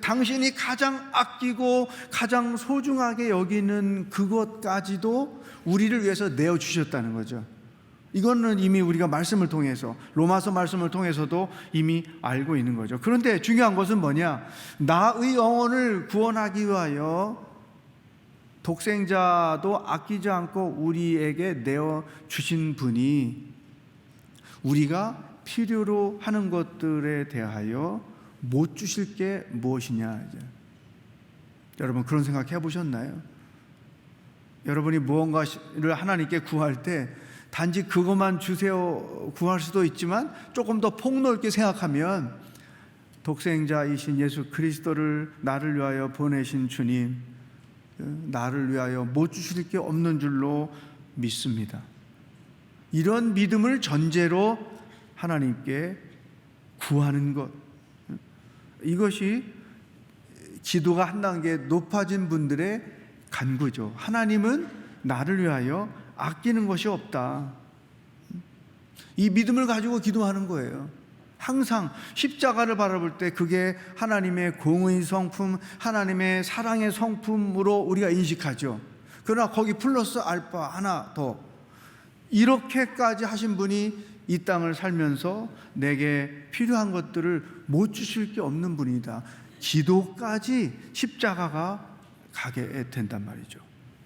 당신이 가장 아끼고 가장 소중하게 여기는 그것까지도 우리를 위해서 내어주셨다는 거죠. 이거는 이미 우리가 말씀을 통해서, 로마서 말씀을 통해서도 이미 알고 있는 거죠. 그런데 중요한 것은 뭐냐? 나의 영혼을 구원하기 위하여 독생자도 아끼지 않고 우리에게 내어주신 분이 우리가 필요로 하는 것들에 대하여 못 주실 게 무엇이냐. 여러분 그런 생각 해보셨나요? 여러분이 무언가를 하나님께 구할 때 단지 그것만 주세요 구할 수도 있지만 조금 더 폭넓게 생각하면 독생자이신 예수 그리스도를 나를 위하여 보내신 주님, 나를 위하여 못 주실 게 없는 줄로 믿습니다. 이런 믿음을 전제로 하나님께 구하는 것, 이것이 기도가 한 단계 높아진 분들의 간구죠. 하나님은 나를 위하여 아끼는 것이 없다. 이 믿음을 가지고 기도하는 거예요. 항상 십자가를 바라볼 때 그게 하나님의 공의 성품, 하나님의 사랑의 성품으로 우리가 인식하죠. 그러나 거기 플러스 알파 하나 더, 이렇게까지 하신 분이 이 땅을 살면서 내게 필요한 것들을 못 주실 게 없는 분이다. 기도까지 십자가가 가게 된단 말이죠.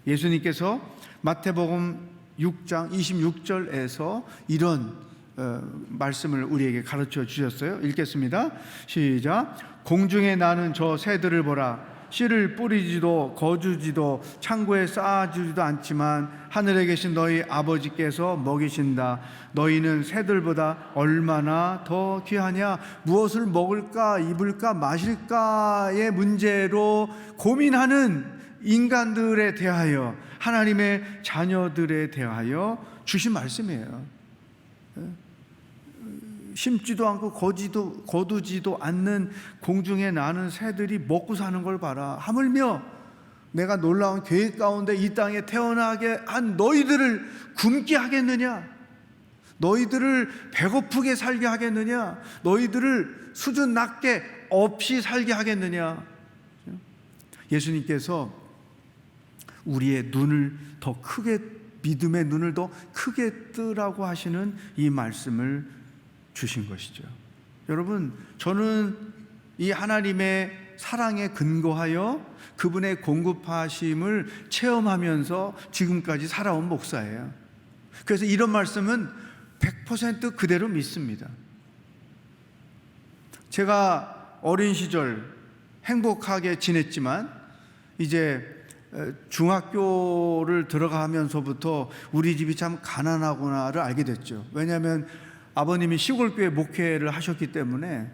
예수님께서 마태복음 6장 26절에서 이런 말씀을 우리에게 가르쳐 주셨어요. 읽겠습니다. 시작. 공중에 나는 저 새들을 보라. 씨를 뿌리지도 거두지도 창고에 쌓아주지도 않지만 하늘에 계신 너희 아버지께서 먹이신다. 너희는 새들보다 얼마나 더 귀하냐. 무엇을 먹을까 입을까 마실까의 문제로 고민하는 인간들에 대하여, 하나님의 자녀들에 대하여 주신 말씀이에요. 심지도 않고 거두지도 않는 공중에 나는 새들이 먹고 사는 걸 봐라. 하물며 내가 놀라운 계획 가운데 이 땅에 태어나게 한 너희들을 굶게 하겠느냐? 너희들을 배고프게 살게 하겠느냐? 너희들을 수준 낮게 없이 살게 하겠느냐? 예수님께서 우리의 눈을 더 크게, 믿음의 눈을 더 크게 뜨라고 하시는 이 말씀을 주신 것이죠. 여러분, 저는 이 하나님의 사랑에 근거하여 그분의 공급하심을 체험하면서 지금까지 살아온 목사예요. 그래서 이런 말씀은 100% 그대로 믿습니다. 제가 어린 시절 행복하게 지냈지만 이제 중학교를 들어가면서부터 우리 집이 참 가난하구나를 알게 됐죠. 왜냐하면 아버님이 시골교회 목회를 하셨기 때문에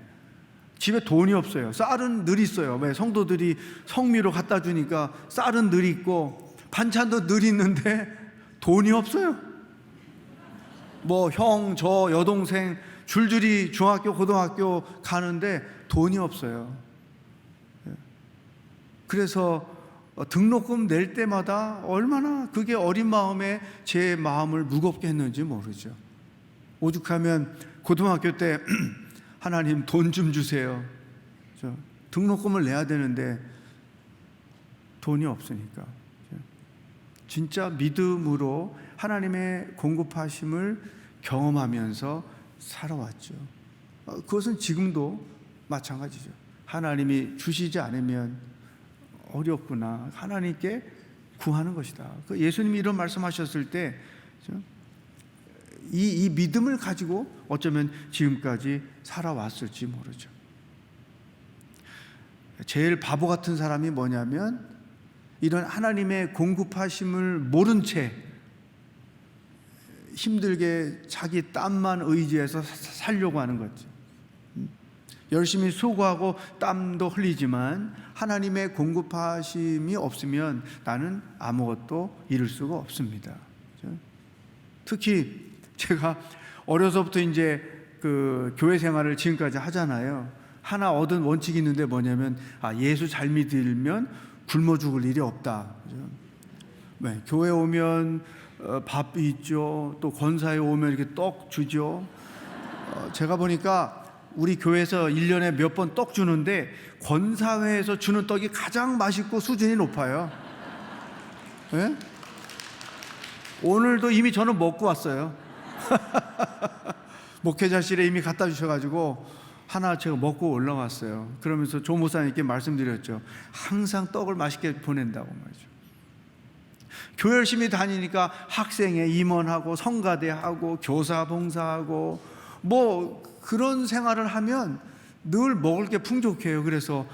집에 돈이 없어요. 쌀은 늘 있어요. 왜? 성도들이 성미로 갖다 주니까 쌀은 늘 있고 반찬도 늘 있는데 돈이 없어요. 뭐 형, 저, 여동생 줄줄이 중학교, 고등학교 가는데 돈이 없어요. 그래서 등록금 낼 때마다 얼마나 그게 어린 마음에 제 마음을 무겁게 했는지 모르죠. 오죽하면 고등학교 때 하나님 돈 좀 주세요. 등록금을 내야 되는데 돈이 없으니까. 진짜 믿음으로 하나님의 공급하심을 경험하면서 살아왔죠. 그것은 지금도 마찬가지죠. 하나님이 주시지 않으면 어렵구나. 하나님께 구하는 것이다. 예수님이 이런 말씀하셨을 때 이 믿음을 가지고 어쩌면 지금까지 살아왔을지 모르죠. 제일 바보 같은 사람이 뭐냐면 이런 하나님의 공급하심을 모른 채 힘들게 자기 땀만 의지해서 살려고 하는 거죠. 열심히 수고하고 땀도 흘리지만 하나님의 공급하심이 없으면 나는 아무것도 이룰 수가 없습니다. 특히 제가 어려서부터 이제 그 교회 생활을 지금까지 하잖아요. 하나 얻은 원칙이 있는데 뭐냐면 예수 잘 믿으면 굶어 죽을 일이 없다. 네, 교회 오면 밥 있죠. 또 권사에 오면 이렇게 떡 주죠. 제가 보니까 우리 교회에서 1년에 몇 번 떡 주는데 권사회에서 주는 떡이 가장 맛있고 수준이 높아요. 네? 오늘도 이미 저는 먹고 왔어요. 목회자실에 이미 갖다 주셔가지고 하나 제가 먹고 올라왔어요. 그러면서 조 목사님께 말씀드렸죠. 항상 떡을 맛있게 보낸다고 말이죠. 교회 열심히 다니니까 학생회 임원하고 성가대하고 교사 봉사하고 뭐 그런 생활을 하면 늘 먹을 게 풍족해요. 그래서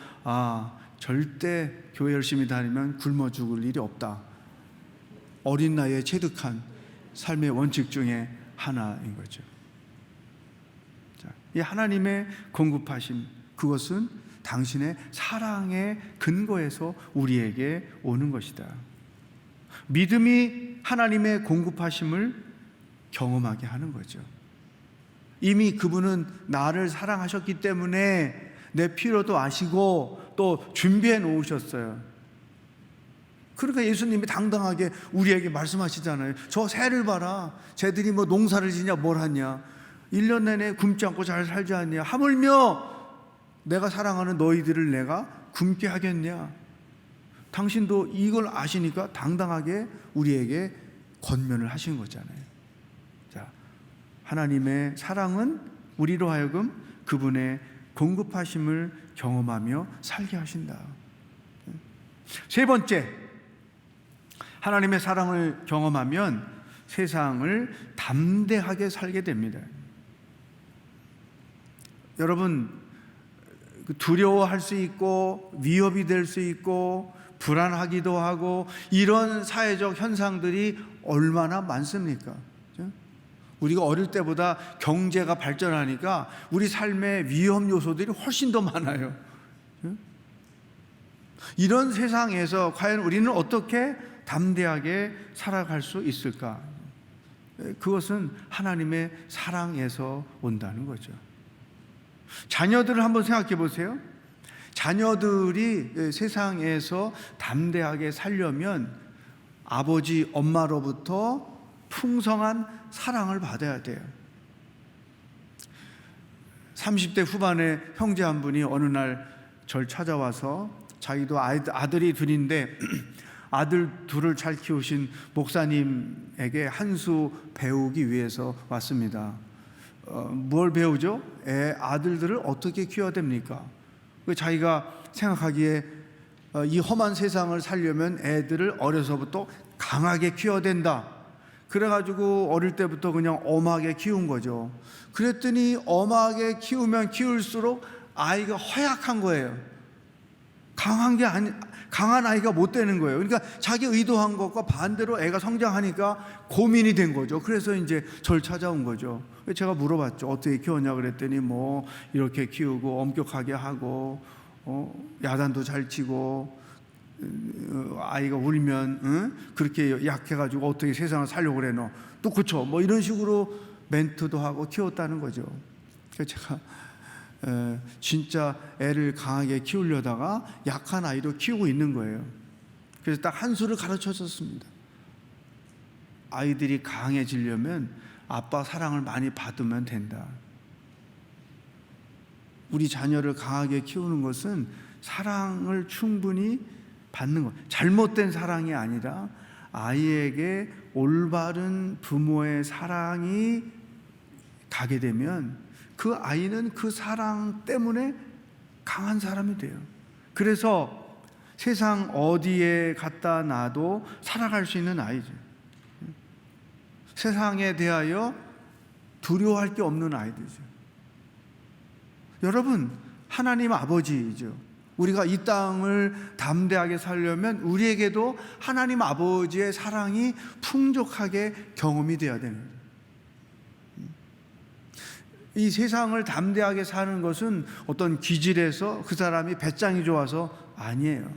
절대 교회 열심히 다니면 굶어 죽을 일이 없다. 어린 나이에 체득한 삶의 원칙 중에 하나인 거죠. 이 하나님의 공급하심, 그것은 당신의 사랑의 근거에서 우리에게 오는 것이다. 믿음이 하나님의 공급하심을 경험하게 하는 거죠. 이미 그분은 나를 사랑하셨기 때문에 내 필요도 아시고 또 준비해 놓으셨어요. 그러니까 예수님이 당당하게 우리에게 말씀하시잖아요. 저 새를 봐라. 쟤들이 뭐 농사를 지냐 뭘 하냐. 1년 내내 굶지 않고 잘 살지 않냐. 하물며 내가 사랑하는 너희들을 내가 굶게 하겠냐. 당신도 이걸 아시니까 당당하게 우리에게 권면을 하신 거잖아요. 자, 하나님의 사랑은 우리로 하여금 그분의 공급하심을 경험하며 살게 하신다. 세 번째, 하나님의 사랑을 경험하면 세상을 담대하게 살게 됩니다. 여러분, 두려워할 수 있고 위협이 될 수 있고 불안하기도 하고 이런 사회적 현상들이 얼마나 많습니까? 우리가 어릴 때보다 경제가 발전하니까 우리 삶의 위험 요소들이 훨씬 더 많아요. 이런 세상에서 과연 우리는 어떻게 담대하게 살아갈 수 있을까? 그것은 하나님의 사랑에서 온다는 거죠. 자녀들을 한번 생각해 보세요. 자녀들이 세상에서 담대하게 살려면 아버지, 엄마로부터 풍성한 사랑을 받아야 돼요. 30대 후반의 형제 한 분이 어느 날 절 찾아와서 자기도 아들이 둘인데 아들 둘을 잘 키우신 목사님에게 한 수 배우기 위해서 왔습니다. 뭘 배우죠? 아들들을 어떻게 키워야 됩니까? 자기가 생각하기에 이 험한 세상을 살려면 애들을 어려서부터 강하게 키워야 된다. 그래가지고 어릴 때부터 그냥 엄하게 키운 거죠. 그랬더니 엄하게 키우면 키울수록 아이가 허약한 거예요. 강한 아이가 못 되는 거예요. 그러니까 자기 의도한 것과 반대로 애가 성장하니까 고민이 된 거죠. 그래서 이제 절 찾아온 거죠. 제가 물어봤죠. 어떻게 키웠냐 그랬더니 뭐 이렇게 키우고 엄격하게 하고 야단도 잘 치고 아이가 울면 그렇게 약해가지고 어떻게 세상을 살려고 그래 너 또 그쵸 뭐 이런 식으로 멘트도 하고 키웠다는 거죠. 그래서 제가 진짜 애를 강하게 키우려다가 약한 아이로 키우고 있는 거예요. 그래서 딱 한 수를 가르쳐 줬습니다. 아이들이 강해지려면 아빠 사랑을 많이 받으면 된다. 우리 자녀를 강하게 키우는 것은 사랑을 충분히 받는 것. 잘못된 사랑이 아니라 아이에게 올바른 부모의 사랑이 가게 되면 그 아이는 그 사랑 때문에 강한 사람이 돼요. 그래서 세상 어디에 갖다 놔도 살아갈 수 있는 아이죠. 세상에 대하여 두려워할 게 없는 아이들이죠. 여러분, 하나님 아버지이죠. 우리가 이 땅을 담대하게 살려면 우리에게도 하나님 아버지의 사랑이 풍족하게 경험이 되어야 되는 거예요. 이 세상을 담대하게 사는 것은 어떤 기질에서 그 사람이 배짱이 좋아서 아니에요.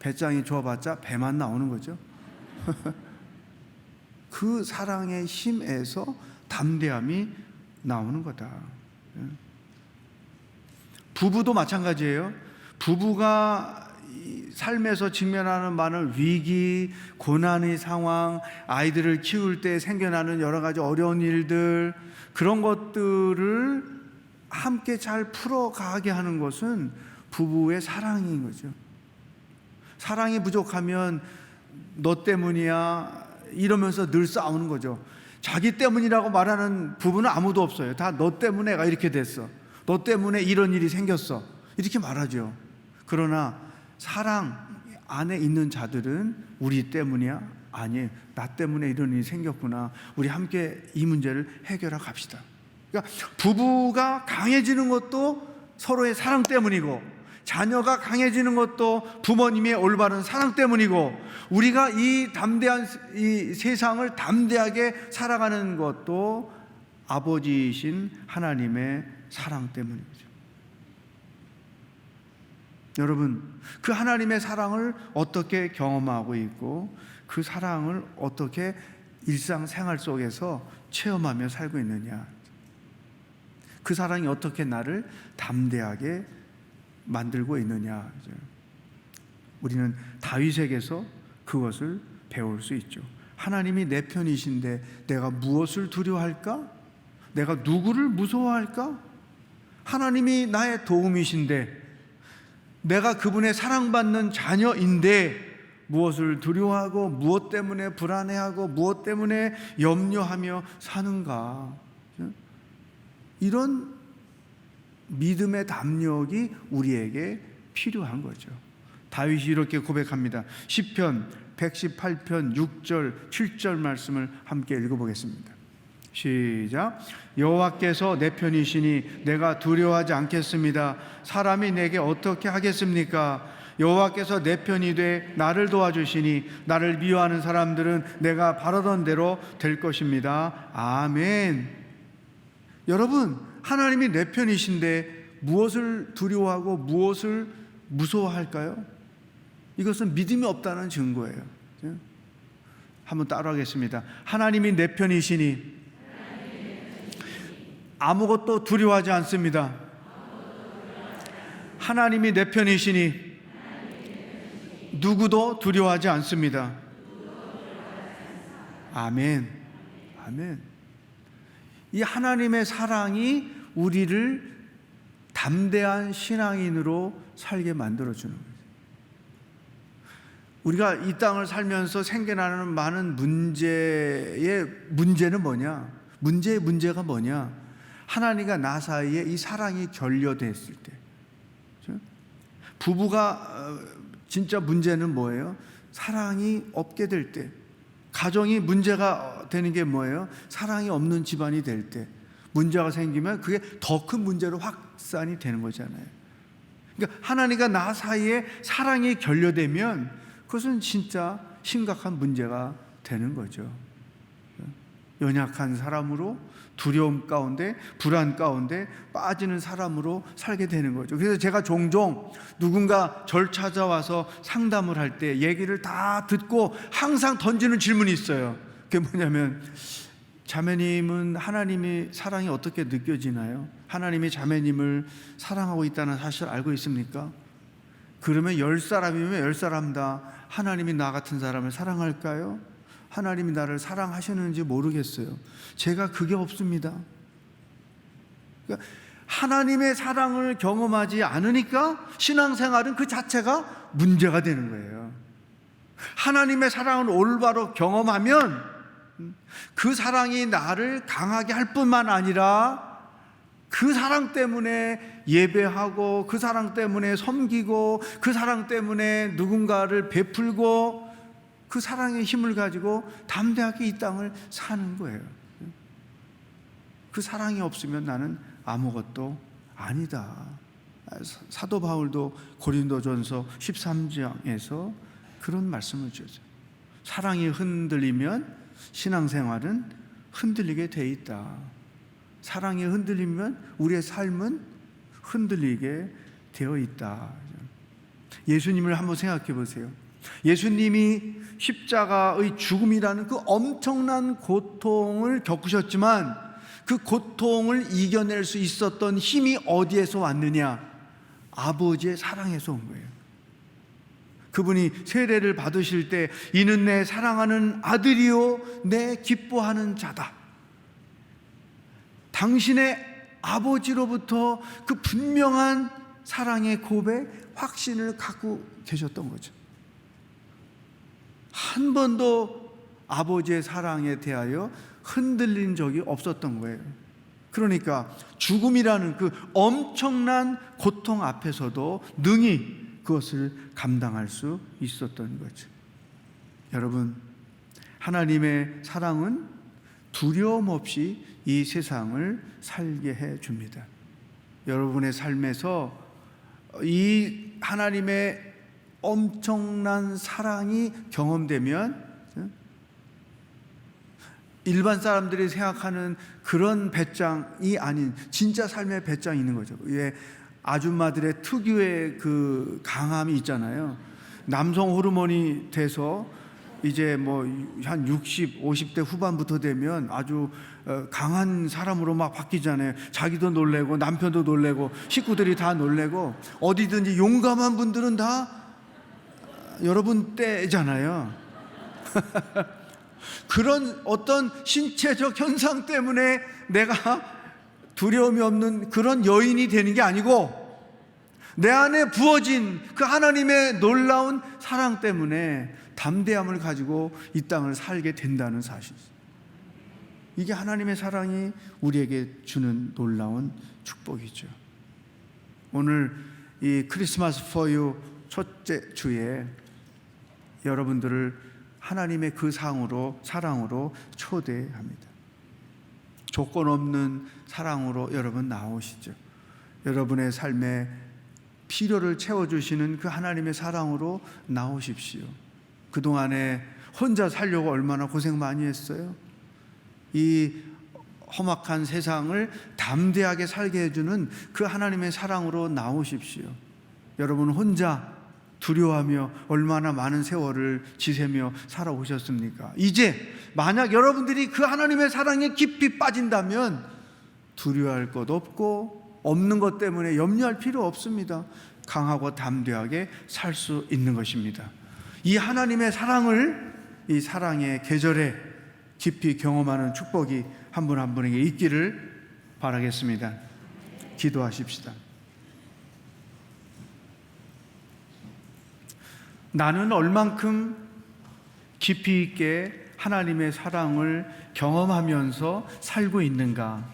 배짱이 좋아봤자 배만 나오는 거죠. 그 사랑의 힘에서 담대함이 나오는 거다. 부부도 마찬가지예요. 부부가 이 삶에서 직면하는 많은 위기, 고난의 상황, 아이들을 키울 때 생겨나는 여러 가지 어려운 일들, 그런 것들을 함께 잘 풀어가게 하는 것은 부부의 사랑인 거죠. 사랑이 부족하면 너 때문이야 이러면서 늘 싸우는 거죠. 자기 때문이라고 말하는 부부는 아무도 없어요. 다 너 때문에 내가 이렇게 됐어, 너 때문에 이런 일이 생겼어, 이렇게 말하죠. 그러나 사랑 안에 있는 자들은 우리 때문이야? 아니에요. 나 때문에 이런 일이 생겼구나. 우리 함께 이 문제를 해결하고 갑시다. 그러니까 부부가 강해지는 것도 서로의 사랑 때문이고, 자녀가 강해지는 것도 부모님의 올바른 사랑 때문이고, 우리가 이 담대한 이 세상을 담대하게 살아가는 것도 아버지이신 하나님의 사랑 때문이죠. 여러분, 그 하나님의 사랑을 어떻게 경험하고 있고 그 사랑을 어떻게 일상생활 속에서 체험하며 살고 있느냐, 그 사랑이 어떻게 나를 담대하게 만들고 있느냐, 우리는 다윗에게서 그것을 배울 수 있죠. 하나님이 내 편이신데 내가 무엇을 두려워할까? 내가 누구를 무서워할까? 하나님이 나의 도움이신데 내가 그분의 사랑받는 자녀인데 무엇을 두려워하고 무엇 때문에 불안해하고 무엇 때문에 염려하며 사는가? 이런 믿음의 담력이 우리에게 필요한 거죠. 다윗이 이렇게 고백합니다. 시편 118편 6절 7절 말씀을 함께 읽어보겠습니다. 시작. 여호와께서 내 편이시니 내가 두려워하지 않겠습니다. 사람이 내게 어떻게 하겠습니까? 여호와께서 내 편이 돼 나를 도와주시니 나를 미워하는 사람들은 내가 바라던 대로 될 것입니다. 아멘. 여러분, 하나님이 내 편이신데 무엇을 두려워하고 무엇을 무서워할까요? 이것은 믿음이 없다는 증거예요. 한번 따라하겠습니다. 하나님이 내 편이시니 아무것도 두려워하지 않습니다. 하나님이 내 편이시니 누구도 두려워하지 않습니다. 아멘. 아멘. 이 하나님의 사랑이 우리를 담대한 신앙인으로 살게 만들어주는 거예요. 우리가 이 땅을 살면서 생겨나는 많은 문제는 뭐냐? 문제의 문제가 뭐냐? 하나님과 나 사이에 이 사랑이 결여됐을 때, 부부가 진짜 문제는 뭐예요? 사랑이 없게 될 때. 가정이 문제가 되는 게 뭐예요? 사랑이 없는 집안이 될 때. 문제가 생기면 그게 더 큰 문제로 확산이 되는 거잖아요. 그러니까 하나님과 나 사이에 사랑이 결여되면 그것은 진짜 심각한 문제가 되는 거죠. 연약한 사람으로, 두려움 가운데, 불안 가운데 빠지는 사람으로 살게 되는 거죠. 그래서 제가 종종 누군가 절 찾아와서 상담을 할 때 얘기를 다 듣고 항상 던지는 질문이 있어요. 그게 뭐냐면, 자매님은 하나님의 사랑이 어떻게 느껴지나요? 하나님이 자매님을 사랑하고 있다는 사실을 알고 있습니까? 그러면 10사람이면 10사람 다 하나님이 나 같은 사람을 사랑할까요? 하나님이 나를 사랑하시는지 모르겠어요. 제가 그게 없습니다. 그러니까 하나님의 사랑을 경험하지 않으니까 신앙생활은 그 자체가 문제가 되는 거예요. 하나님의 사랑을 올바로 경험하면 그 사랑이 나를 강하게 할 뿐만 아니라 그 사랑 때문에 예배하고, 그 사랑 때문에 섬기고, 그 사랑 때문에 누군가를 베풀고, 그 사랑의 힘을 가지고 담대하게 이 땅을 사는 거예요. 그 사랑이 없으면 나는 아무것도 아니다. 사도 바울도 고린도전서 13장에서 그런 말씀을 주죠. 사랑이 흔들리면 신앙생활은 흔들리게 돼 있다. 사랑이 흔들리면 우리의 삶은 흔들리게 되어 있다. 예수님을 한번 생각해 보세요. 예수님이 십자가의 죽음이라는 그 엄청난 고통을 겪으셨지만 그 고통을 이겨낼 수 있었던 힘이 어디에서 왔느냐? 아버지의 사랑에서 온 거예요. 그분이 세례를 받으실 때 이는 내 사랑하는 아들이요 내 기뻐하는 자다. 당신의 아버지로부터 그 분명한 사랑의 고백, 확신을 갖고 계셨던 거죠. 한 번도 아버지의 사랑에 대하여 흔들린 적이 없었던 거예요. 그러니까 죽음이라는 그 엄청난 고통 앞에서도 능히 그것을 감당할 수 있었던 거죠. 여러분, 하나님의 사랑은 두려움 없이 이 세상을 살게 해 줍니다. 여러분의 삶에서 이 하나님의 엄청난 사랑이 경험되면 일반 사람들이 생각하는 그런 배짱이 아닌 진짜 삶의 배짱이 있는 거죠. 예, 아줌마들의 특유의 그 강함이 있잖아요. 남성 호르몬이 돼서 이제 뭐 한 60, 50대 후반부터 되면 아주 강한 사람으로 막 바뀌잖아요. 자기도 놀래고 남편도 놀래고 식구들이 다 놀래고 어디든지 용감한 분들은 다 여러분 때잖아요. 그런 어떤 신체적 현상 때문에 내가 두려움이 없는 그런 여인이 되는 게 아니고 내 안에 부어진 그 하나님의 놀라운 사랑 때문에 담대함을 가지고 이 땅을 살게 된다는 사실. 이게 하나님의 사랑이 우리에게 주는 놀라운 축복이죠. 오늘 이 크리스마스 for you 첫째 주에 여러분들을 하나님의 그 사랑으로 초대합니다. 조건 없는 사랑으로 여러분 나오시죠. 여러분의 삶에 필요를 채워주시는 그 하나님의 사랑으로 나오십시오. 그동안에 혼자 살려고 얼마나 고생 많이 했어요. 이 험악한 세상을 담대하게 살게 해주는 그 하나님의 사랑으로 나오십시오. 여러분 혼자 두려워하며 얼마나 많은 세월을 지새며 살아오셨습니까? 이제 만약 여러분들이 그 하나님의 사랑에 깊이 빠진다면 두려워할 것 없고 없는 것 때문에 염려할 필요 없습니다. 강하고 담대하게 살 수 있는 것입니다. 이 하나님의 사랑을 이 사랑의 계절에 깊이 경험하는 축복이 한 분 한 분에게 있기를 바라겠습니다. 기도하십시다. 나는 얼만큼 깊이 있게 하나님의 사랑을 경험하면서 살고 있는가?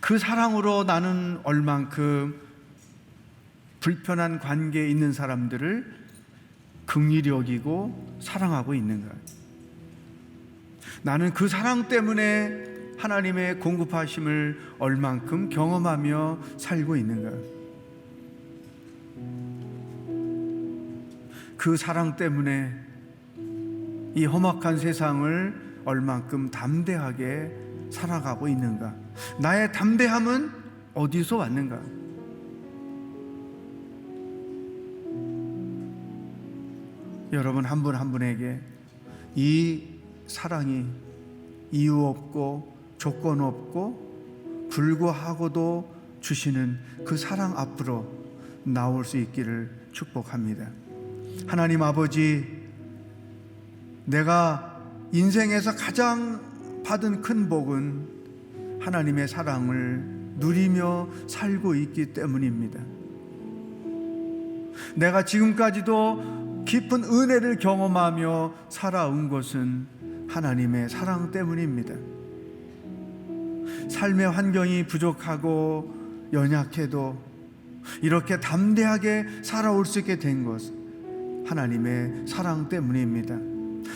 그 사랑으로 나는 얼만큼 불편한 관계에 있는 사람들을 긍휼히 여기고 사랑하고 있는가? 나는 그 사랑 때문에 하나님의 공급하심을 얼만큼 경험하며 살고 있는가? 그 사랑 때문에 이 험악한 세상을 얼만큼 담대하게 살아가고 있는가? 나의 담대함은 어디서 왔는가? 여러분 한 분 한 분에게 이 사랑이 이유 없고 조건 없고 불구하고도 주시는 그 사랑 앞으로 나올 수 있기를 축복합니다. 하나님 아버지, 내가 인생에서 가장 받은 큰 복은 하나님의 사랑을 누리며 살고 있기 때문입니다. 내가 지금까지도 깊은 은혜를 경험하며 살아온 것은 하나님의 사랑 때문입니다. 삶의 환경이 부족하고 연약해도 이렇게 담대하게 살아올 수 있게 된 것은 하나님의 사랑 때문입니다.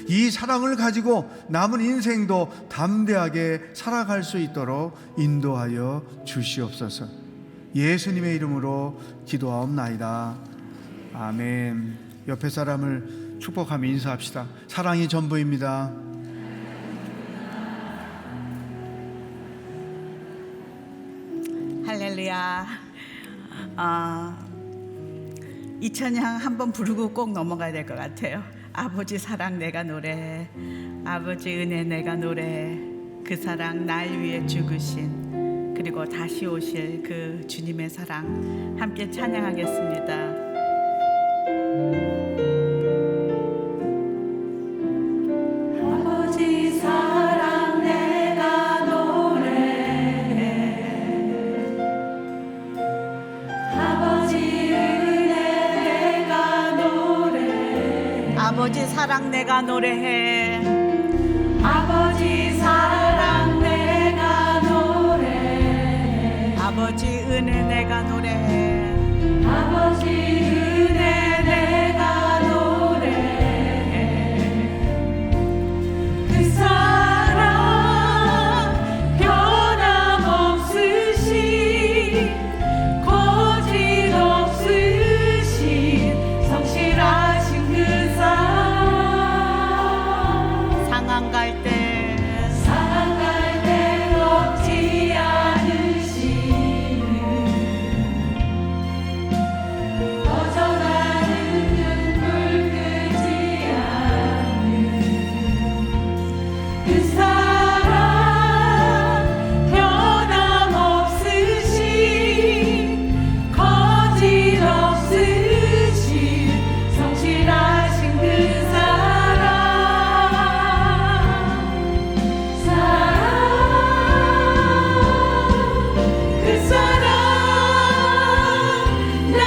이 사랑을 가지고 남은 인생도 담대하게 살아갈 수 있도록 인도하여 주시옵소서. 예수님의 이름으로 기도하옵나이다. 아멘. 옆에 사람을 축복하며 인사합시다. 사랑이 전부입니다. 할렐루야. 이 찬양 한번 부르고 꼭 넘어가야 될 것 같아요. 아버지 사랑 내가 노래, 아버지 은혜 내가 노래, 그 사랑 날 위해 죽으신 그리고 다시 오실 그 주님의 사랑 함께 찬양하겠습니다. 아버지 사랑 내가 노래해. 아버지 사랑 내가 노래해. 아버지 은혜 내가 노래해. 아버지 은혜 내가 노래해. 그 사랑 변함없으신 거짓 없으신 성실하신 그 사랑 상한 갈때 상한 갈때 없지 않으시는 꺼져가는 눈물 끄지 않는 그 사랑 변함없으신 거짓 없으신 성실하신 그 사랑 그 사랑 날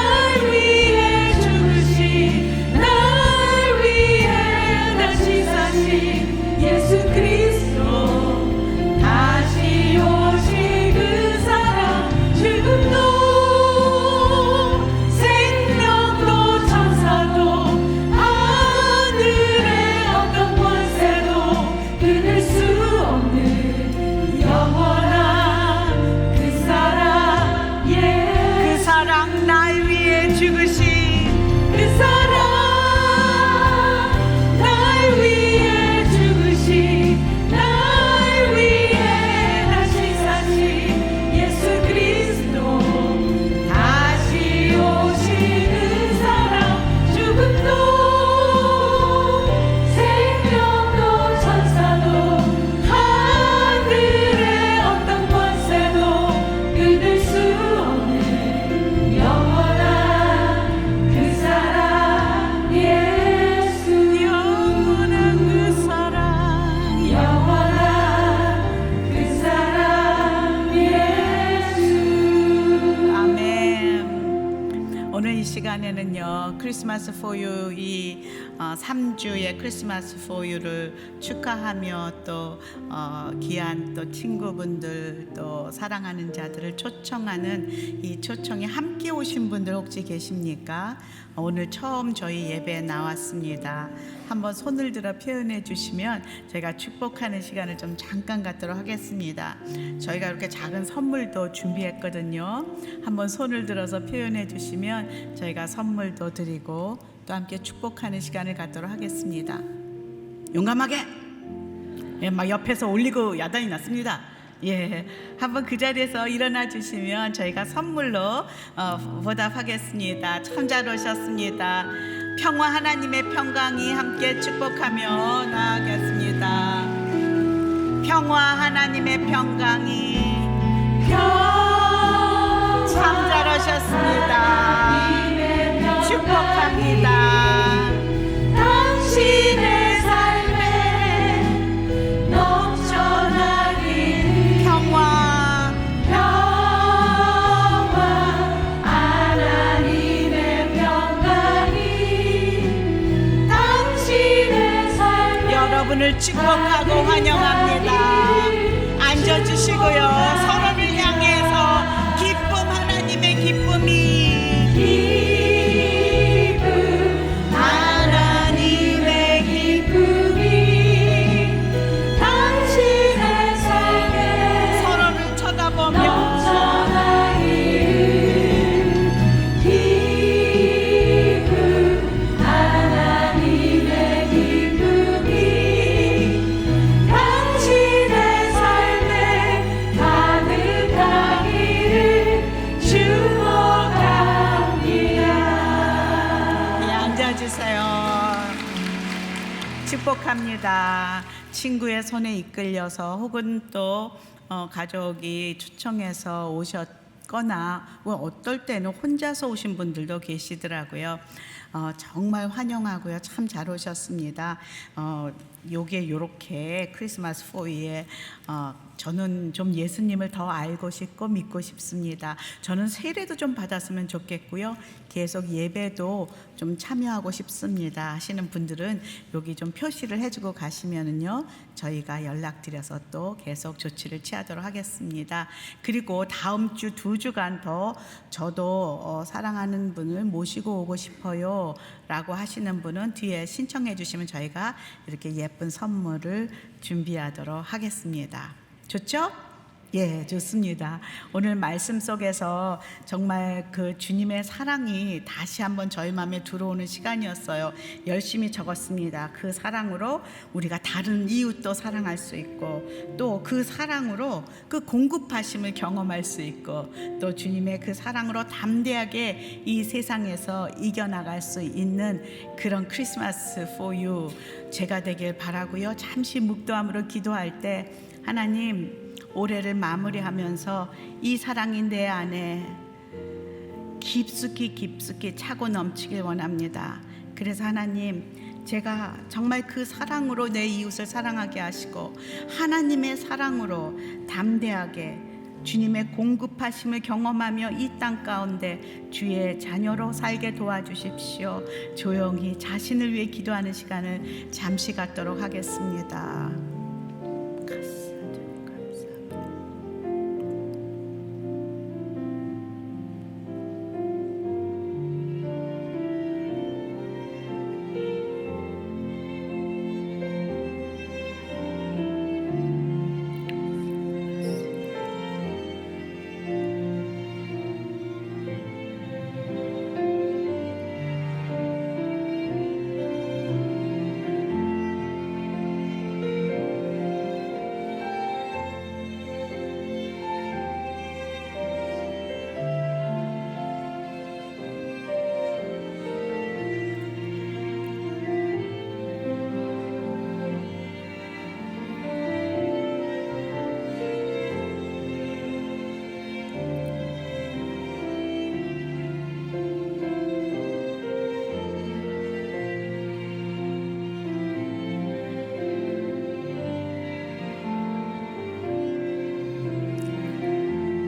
위해 죽으신 날 위해 다시 사신 예수 그리스도 다시 오실 그 사랑 죽음도 생명도 천사도 하늘의 어떤 권세도 끊을 수 없는 영원한 그 사랑 예 그 사랑 날 위해 죽으신 그 사랑 날 위해 죽으신 날 위해 다시 사신 예수 그리스도 다시 오실 그 사랑 죽음도 생명도 천사도 하늘의 어떤 권세도 끊을 수 없는 영원한 그 사랑 예수 영원한 그 사랑. 영원한 그 사랑 예수 아멘. 오늘 이 시간에는요 크리스마스 포유 이 3주의 크리스마스 포유를 축하하며 또 귀한 또 친구분들 또 사랑하는 자들을 초청하는 이 초청에 함께 오신 분들 혹시 계십니까? 오늘 처음 저희 예배에 나왔습니다. 한번 손을 들어 표현해 주시면 제가 축복하는 시간을 좀 잠깐 갖도록 하겠습니다. 저희가 이렇게 작은 선물도 준비했거든요. 한번 손을 들어서 표현해 주시면 저희가 선물도 드리고 또 함께 축복하는 시간을 갖도록 하겠습니다. 용감하게 막 옆에서 올리고 야단이 났습니다. 한번 그 자리에서 일어나 주시면 저희가 선물로 보답하겠습니다. 참 잘 오셨습니다. 평화 하나님의 평강이 함께 축복하며 나아가겠습니다. 평화 하나님의 평강이 참 잘 오셨습니다. 축복합니다. 당신의 삶에 넘쳐나길 평화 하나님의 평강이 당신의 삶에 여러분을 축복하고 환영합니다. 앉아주시고요. 서로를 향해서 기쁨 하나님의 기쁨이 하나님의 기쁨이 당신의 삶에 서로를 쳐다보며 넘쳐나길 기쁨 하나님의 기쁨이 당신의 삶에 가득하기를 축복합니다. 앉아주세요. 축복합니다. 친구의 손에 이끌려서 혹은 또 가족이 초청해서 오셨거나 어떨 때는 혼자서 오신 분들도 계시더라고요. 정말 환영하고요. 참 잘 오셨습니다. 요게 요렇게 크리스마스 포위에 저는 좀 예수님을 더 알고 싶고 믿고 싶습니다. 저는 세례도 좀 받았으면 좋겠고요. 계속 예배도 좀 참여하고 싶습니다 하시는 분들은 여기 좀 표시를 해주고 가시면은요, 저희가 연락드려서 또 계속 조치를 취하도록 하겠습니다. 그리고 다음 주 2주간 더 저도 사랑하는 분을 모시고 오고 싶어요 라고 하시는 분은 뒤에 신청해 주시면 저희가 이렇게 예쁜 선물을 준비하도록 하겠습니다. 좋죠? 예, 좋습니다. 오늘 말씀 속에서 정말 그 주님의 사랑이 다시 한번 저희 마음에 들어오는 시간이었어요. 열심히 적었습니다. 그 사랑으로 우리가 다른 이웃도 사랑할 수 있고, 또 그 사랑으로 그 공급하심을 경험할 수 있고, 또 주님의 그 사랑으로 담대하게 이 세상에서 이겨나갈 수 있는 그런 크리스마스 for you 제가 되길 바라고요. 잠시 묵도함으로 기도할 때 하나님, 올해를 마무리하면서 이 사랑이 내 안에 깊숙이 차고 넘치길 원합니다. 그래서 하나님, 제가 정말 그 사랑으로 내 이웃을 사랑하게 하시고, 하나님의 사랑으로 담대하게 주님의 공급하심을 경험하며 이 땅 가운데 주의 자녀로 살게 도와주십시오. 조용히 자신을 위해 기도하는 시간을 잠시 갖도록 하겠습니다.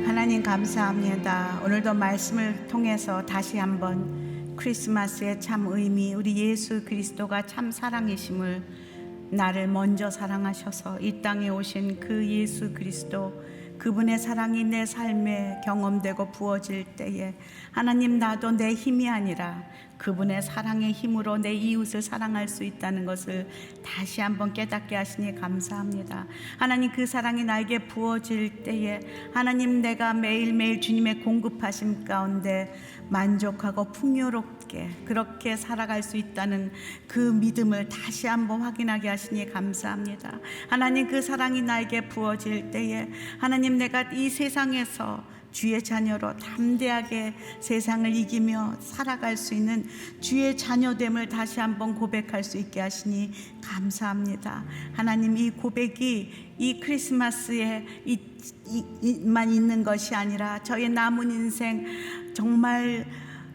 하나님 감사합니다. 오늘도 말씀을 통해서 다시 한번 크리스마스의 참 의미, 우리 예수 그리스도가 참 사랑이심을, 나를 먼저 사랑하셔서 이 땅에 오신 그 예수 그리스도, 그분의 사랑이 내 삶에 경험되고 부어질 때에 하나님, 나도 내 힘이 아니라 그분의 사랑의 힘으로 내 이웃을 사랑할 수 있다는 것을 다시 한번 깨닫게 하시니 감사합니다. 하나님, 그 사랑이 나에게 부어질 때에 하나님, 내가 매일매일 주님의 공급하심 가운데 만족하고 풍요롭게 그렇게 살아갈 수 있다는 그 믿음을 다시 한번 확인하게 하시니 감사합니다. 하나님, 그 사랑이 나에게 부어질 때에 하나님, 내가 이 세상에서 주의 자녀로 담대하게 세상을 이기며 살아갈 수 있는 주의 자녀됨을 다시 한번 고백할 수 있게 하시니 감사합니다. 하나님, 이 고백이 이 크리스마스에 만 있는 것이 아니라 저의 남은 인생 정말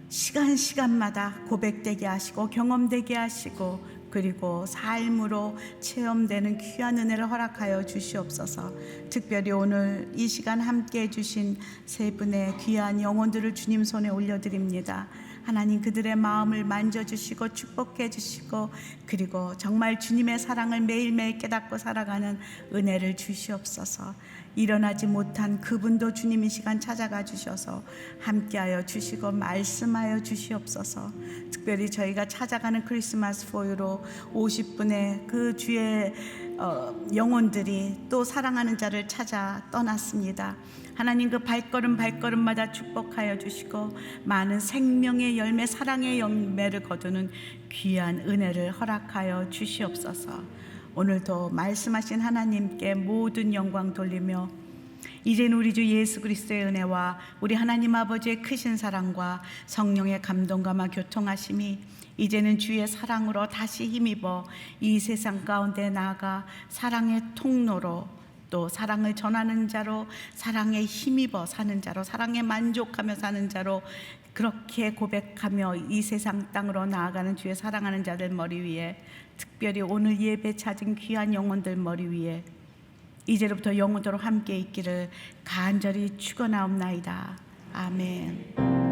시간마다 고백되게 하시고 경험되게 하시고, 그리고 삶으로 체험되는 귀한 은혜를 허락하여 주시옵소서. 특별히 오늘 이 시간 함께 해주신 세 분의 귀한 영혼들을 주님 손에 올려드립니다. 하나님, 그들의 마음을 만져주시고 축복해 주시고, 그리고 정말 주님의 사랑을 매일매일 깨닫고 살아가는 은혜를 주시옵소서. 일어나지 못한 그분도 주님 이 시간 찾아가 주셔서 함께하여 주시고 말씀하여 주시옵소서. 특별히 저희가 찾아가는 크리스마스 포유로 50분의 그 주의 영혼들이 또 사랑하는 자를 찾아 떠났습니다. 하나님, 그 발걸음마다 축복하여 주시고 많은 생명의 열매, 사랑의 열매를 거두는 귀한 은혜를 허락하여 주시옵소서. 오늘도 말씀하신 하나님께 모든 영광 돌리며, 이제는 우리 주 예수 그리스도의 은혜와 우리 하나님 아버지의 크신 사랑과 성령의 감동감화 교통하심이 이제는 주의 사랑으로 다시 힘입어 이 세상 가운데 나아가 사랑의 통로로, 또 사랑을 전하는 자로, 사랑에 힘입어 사는 자로, 사랑에 만족하며 사는 자로 그렇게 고백하며 이 세상 땅으로 나아가는 주의 사랑하는 자들 머리 위에, 특별히 오늘 예배 찾은 귀한 영혼들 머리 위에 이제로부터 영원토록 함께 있기를 간절히 축원하옵나이다. 아멘.